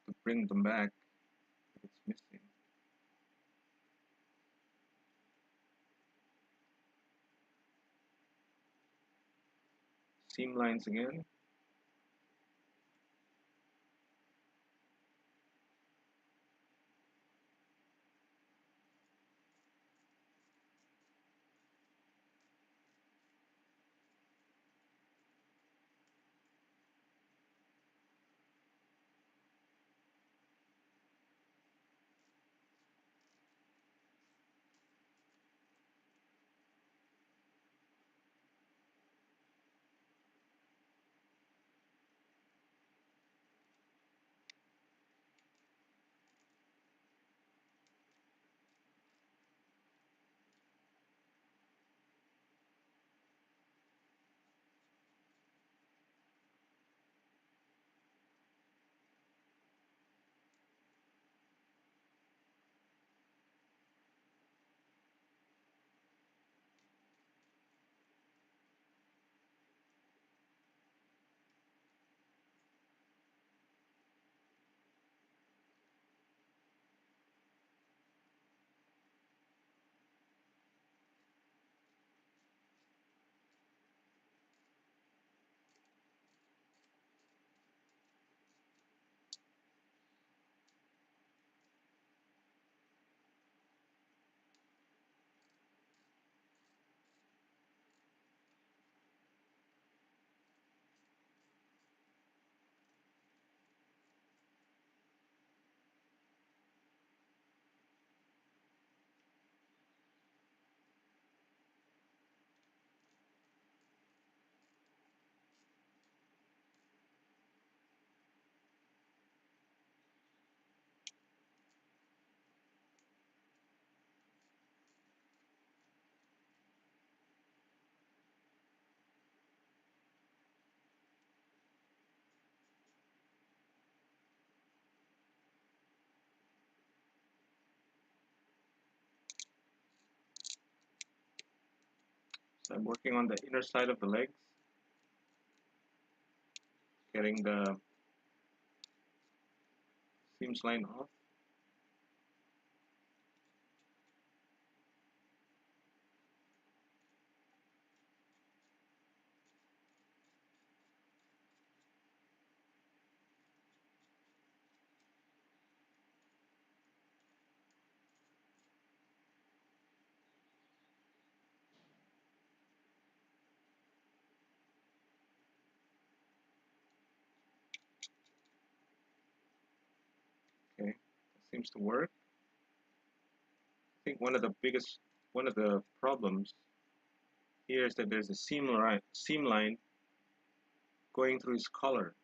Speaker 1: To bring them back, it's missing. Seam lines again. So I'm working on the inner side of the legs, getting the seams line off. Okay, that seems to work. I think one of the problems here is that there's a seam line going through his collar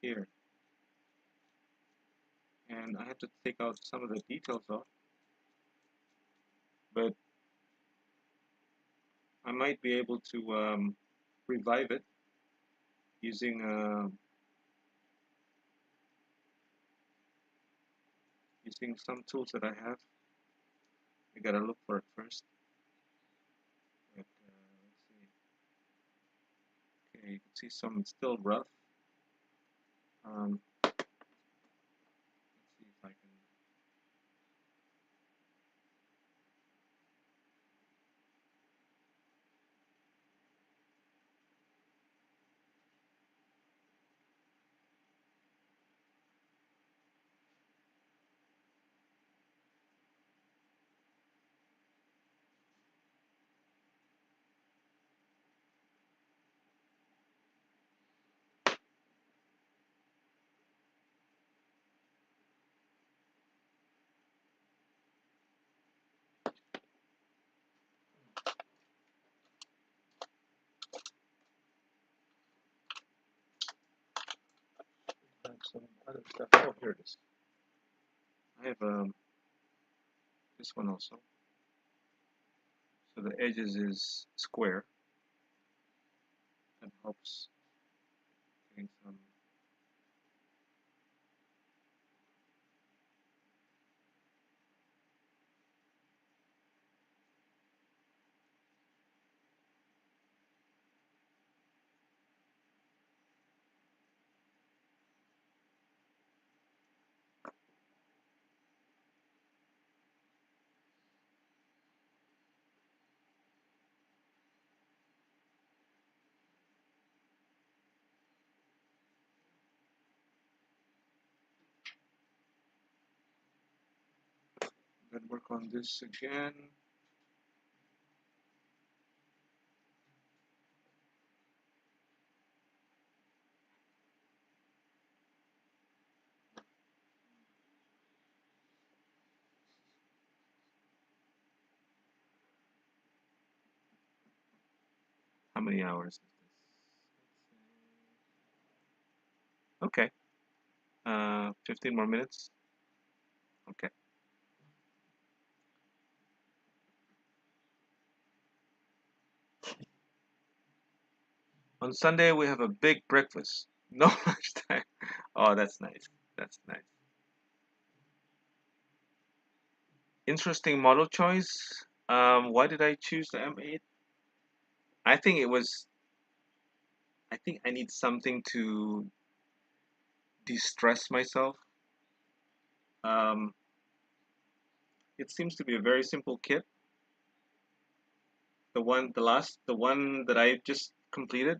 Speaker 1: here, and I have to take out some of the details off, but I might be able to revive it using using some tools that I have. I gotta look for it first. But, let's see. Okay, you can see some still rough. Let's see if I can. I have some other stuff. Oh, here it is. I have this one also. So the edges is square. That helps getting some. Then work on this again. How many hours is this? Okay. 15 more minutes. Okay. On Sunday we have a big breakfast. No lunchtime. Oh, that's nice. That's nice. Interesting model choice. Why did I choose the M8? I think it was. I think I need something to de-stress myself. Um, it seems to be a very simple kit. The one that I just completed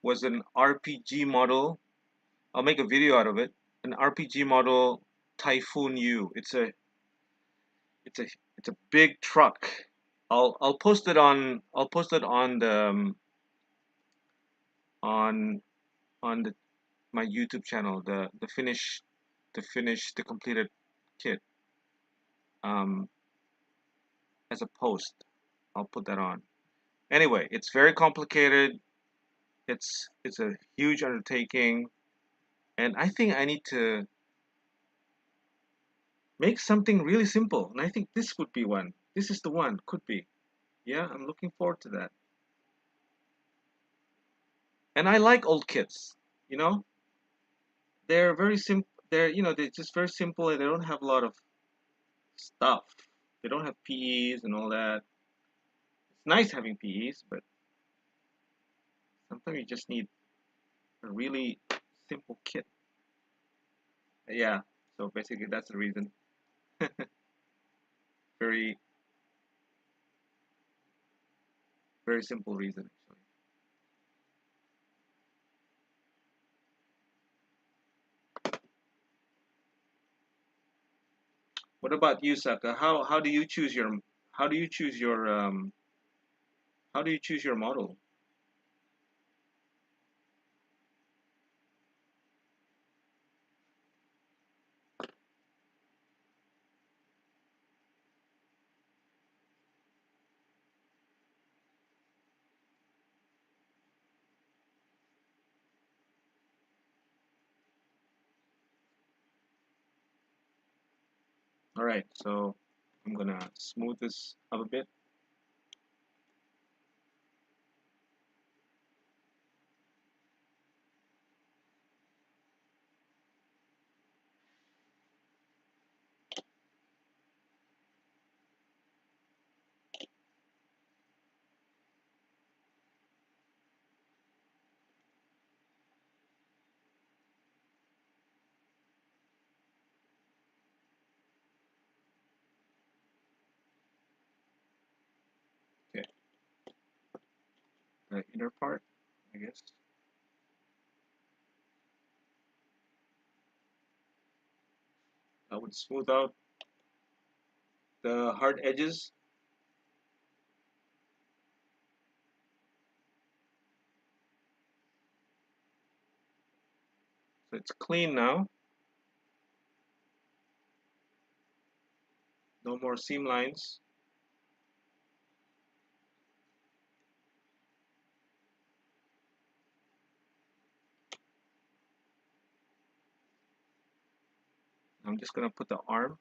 Speaker 1: was an RPG model. I'll make a video out of it. An RPG model Typhoon U. It's a it's a big truck. I'll post it on the on on the my YouTube channel. The completed kit um as a post. I'll put that on. Anyway, it's very complicated. It's a huge undertaking, and I think I need to make something really simple. And I think this would be one. This is the one. Could be. Yeah, I'm looking forward to that. And I like old kits. You know, they're very simple. They're just very simple, and they don't have a lot of stuff. They don't have PEs and all that. It's nice having PEs, but sometimes you just need a really simple kit. Yeah, so basically that's the reason. Very, very simple reason actually. What about you, Saka? How do you choose your how do you choose your how do you choose your model? All right, so I'm gonna smooth this up a bit. Okay, the inner part, I guess. I would smooth out the hard edges. So it's clean now. No more seam lines. I'm just gonna put the arm,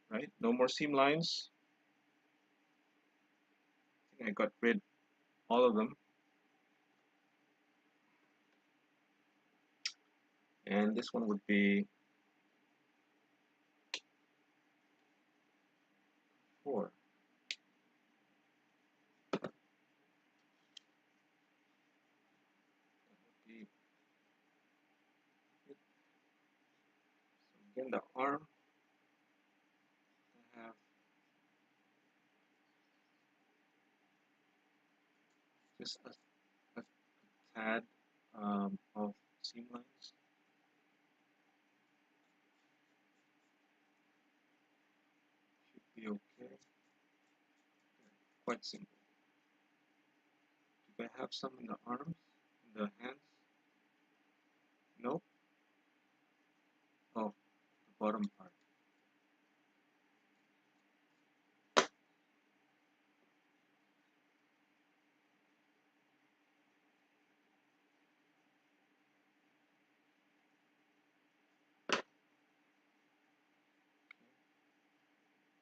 Speaker 1: right? No more seam lines. I think I got rid all of them. And this one would be 4. So again, the arm, I have just a tad of seam lines. Should be okay. Quite simple. Do I have some in the arms, in the hands? Nope. Oh, the bottom part.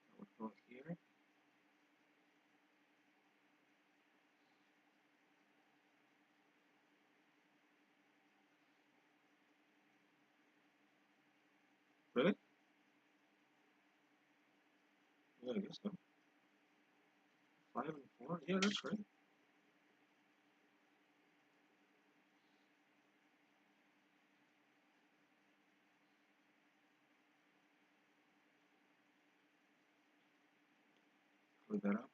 Speaker 1: I would go here. Really? Yeah, I guess so. 5 and 4. Yeah, that's right. Clear that up.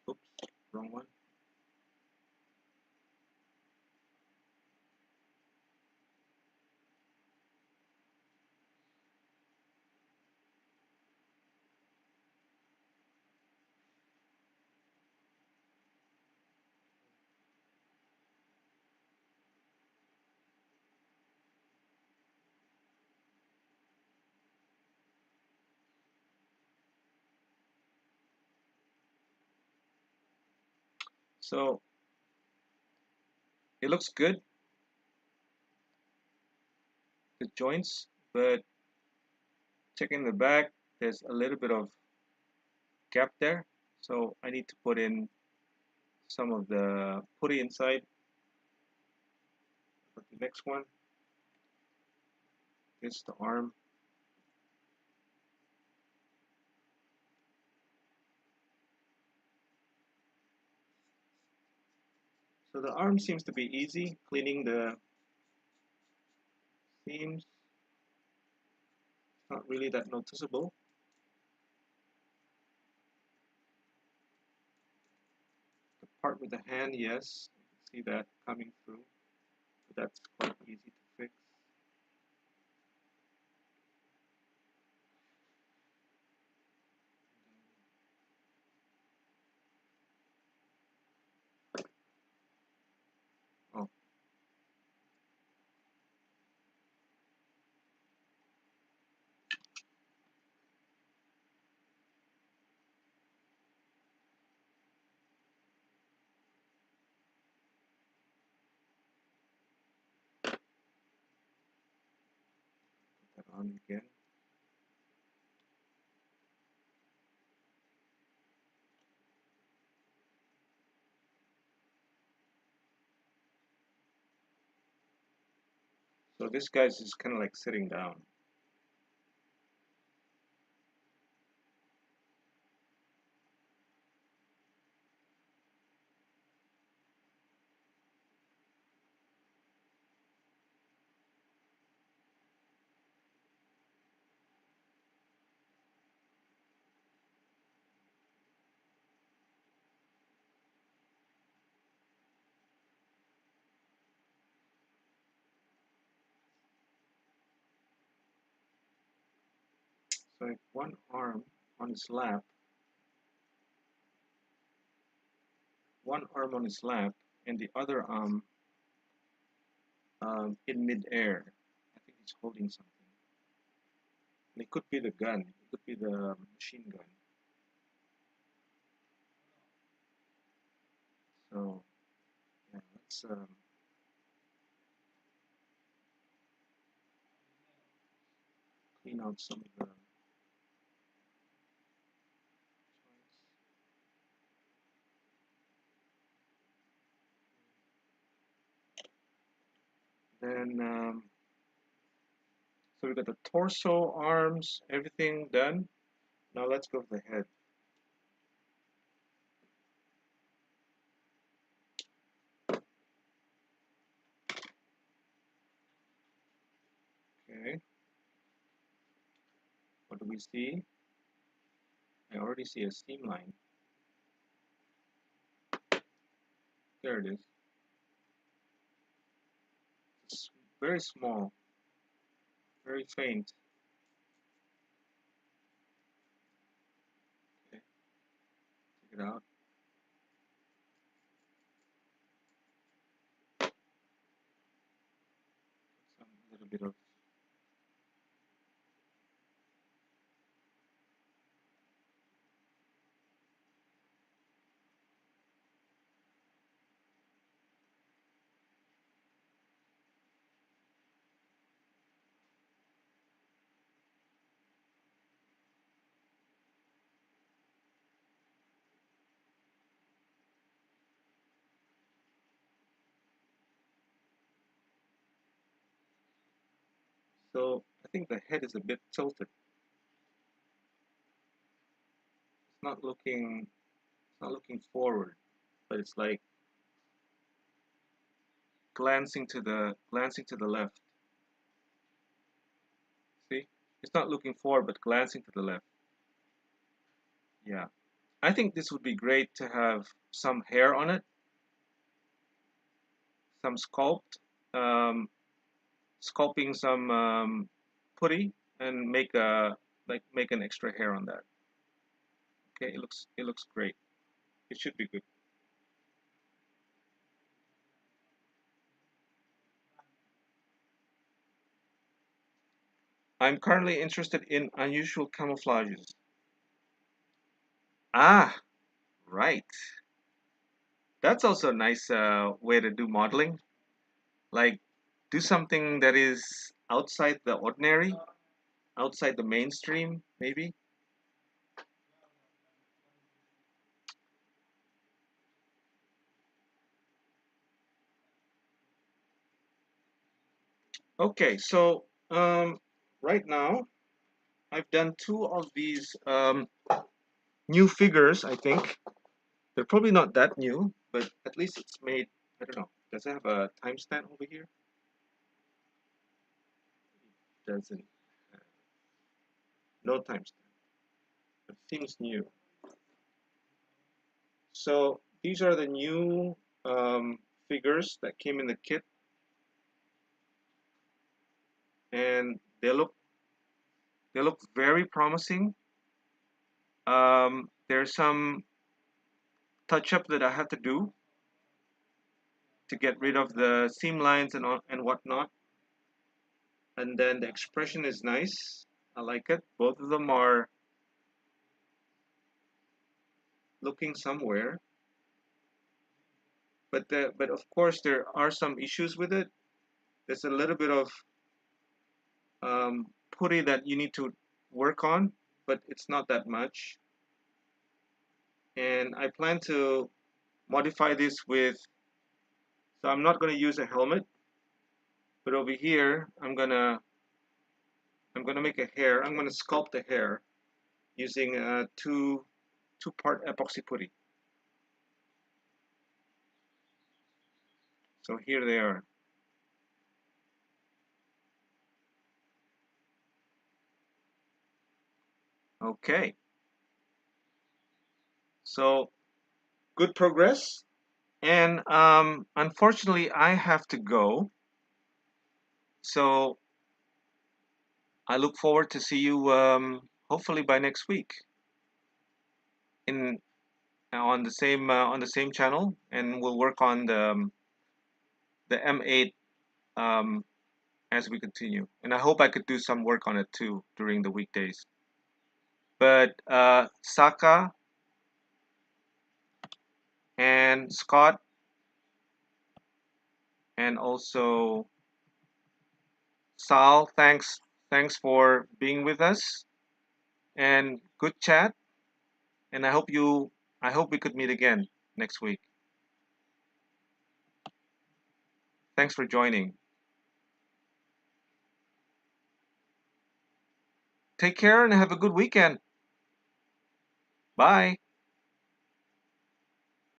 Speaker 1: Oops, wrong one. So it looks good, the joints, but checking the back, there's a little bit of gap there. So I need to put in some of the putty inside. But the next one is the arm. So the arm seems to be easy, cleaning the seams, not really that noticeable. The part with the hand, yes, you can see that coming through. So that's quite easy to fix. Oh, put that on again. So this guy's just kind of like sitting down. So like one arm on his lap, one arm on his lap, and the other arm in midair. I think he's holding something. And it could be the gun. It could be the machine gun. So yeah, let's clean out some of the joints. Then so we got the torso, arms, everything done. Now let's go to the head. Okay. What do we see? I already see a seam line. There it is. It's very small, very faint. Okay, take it out. Some little bit of so I think the head is a bit tilted. It's not looking forward, but it's like glancing to the left. See? It's not looking forward but glancing to the left. Yeah. I think this would be great to have some hair on it, some um, sculpting some putty and make an extra hair on that. Okay, it looks great. It should be good. I'm currently interested in unusual camouflages. Ah, right. That's also a nice way to do modeling. Like, do something that is outside the ordinary, outside the mainstream, maybe. Okay, so right now I've done two of these new figures, I think. They're probably not that new, but at least it's made I don't know. Does it have a timestamp over here? Doesn't. Have, no timestamp. But seems new. So these are the new figures that came in the kit, and they look very promising. There's some touch up that I have to do to get rid of the seam lines and whatnot. And then the expression is nice. I like it. Both of them are looking somewhere, but of course there are some issues with it. There's a little bit of putty that you need to work on, but it's not that much. And I plan to modify this with. So I'm not going to use a helmet, but over here I'm gonna make a hair. I'm gonna sculpt the hair using a two-part epoxy putty. So here they are. Okay. So good progress. And unfortunately, I have to go. So I look forward to see you hopefully by next week in on the same channel, and we'll work on the M8 um, as we continue. And I hope I could do some work on it too during the weekdays. But Saka and Scott and also Sal, thanks for being with us and good chat. And I hope we could meet again next week. Thanks for joining. Take care and have a good weekend. Bye.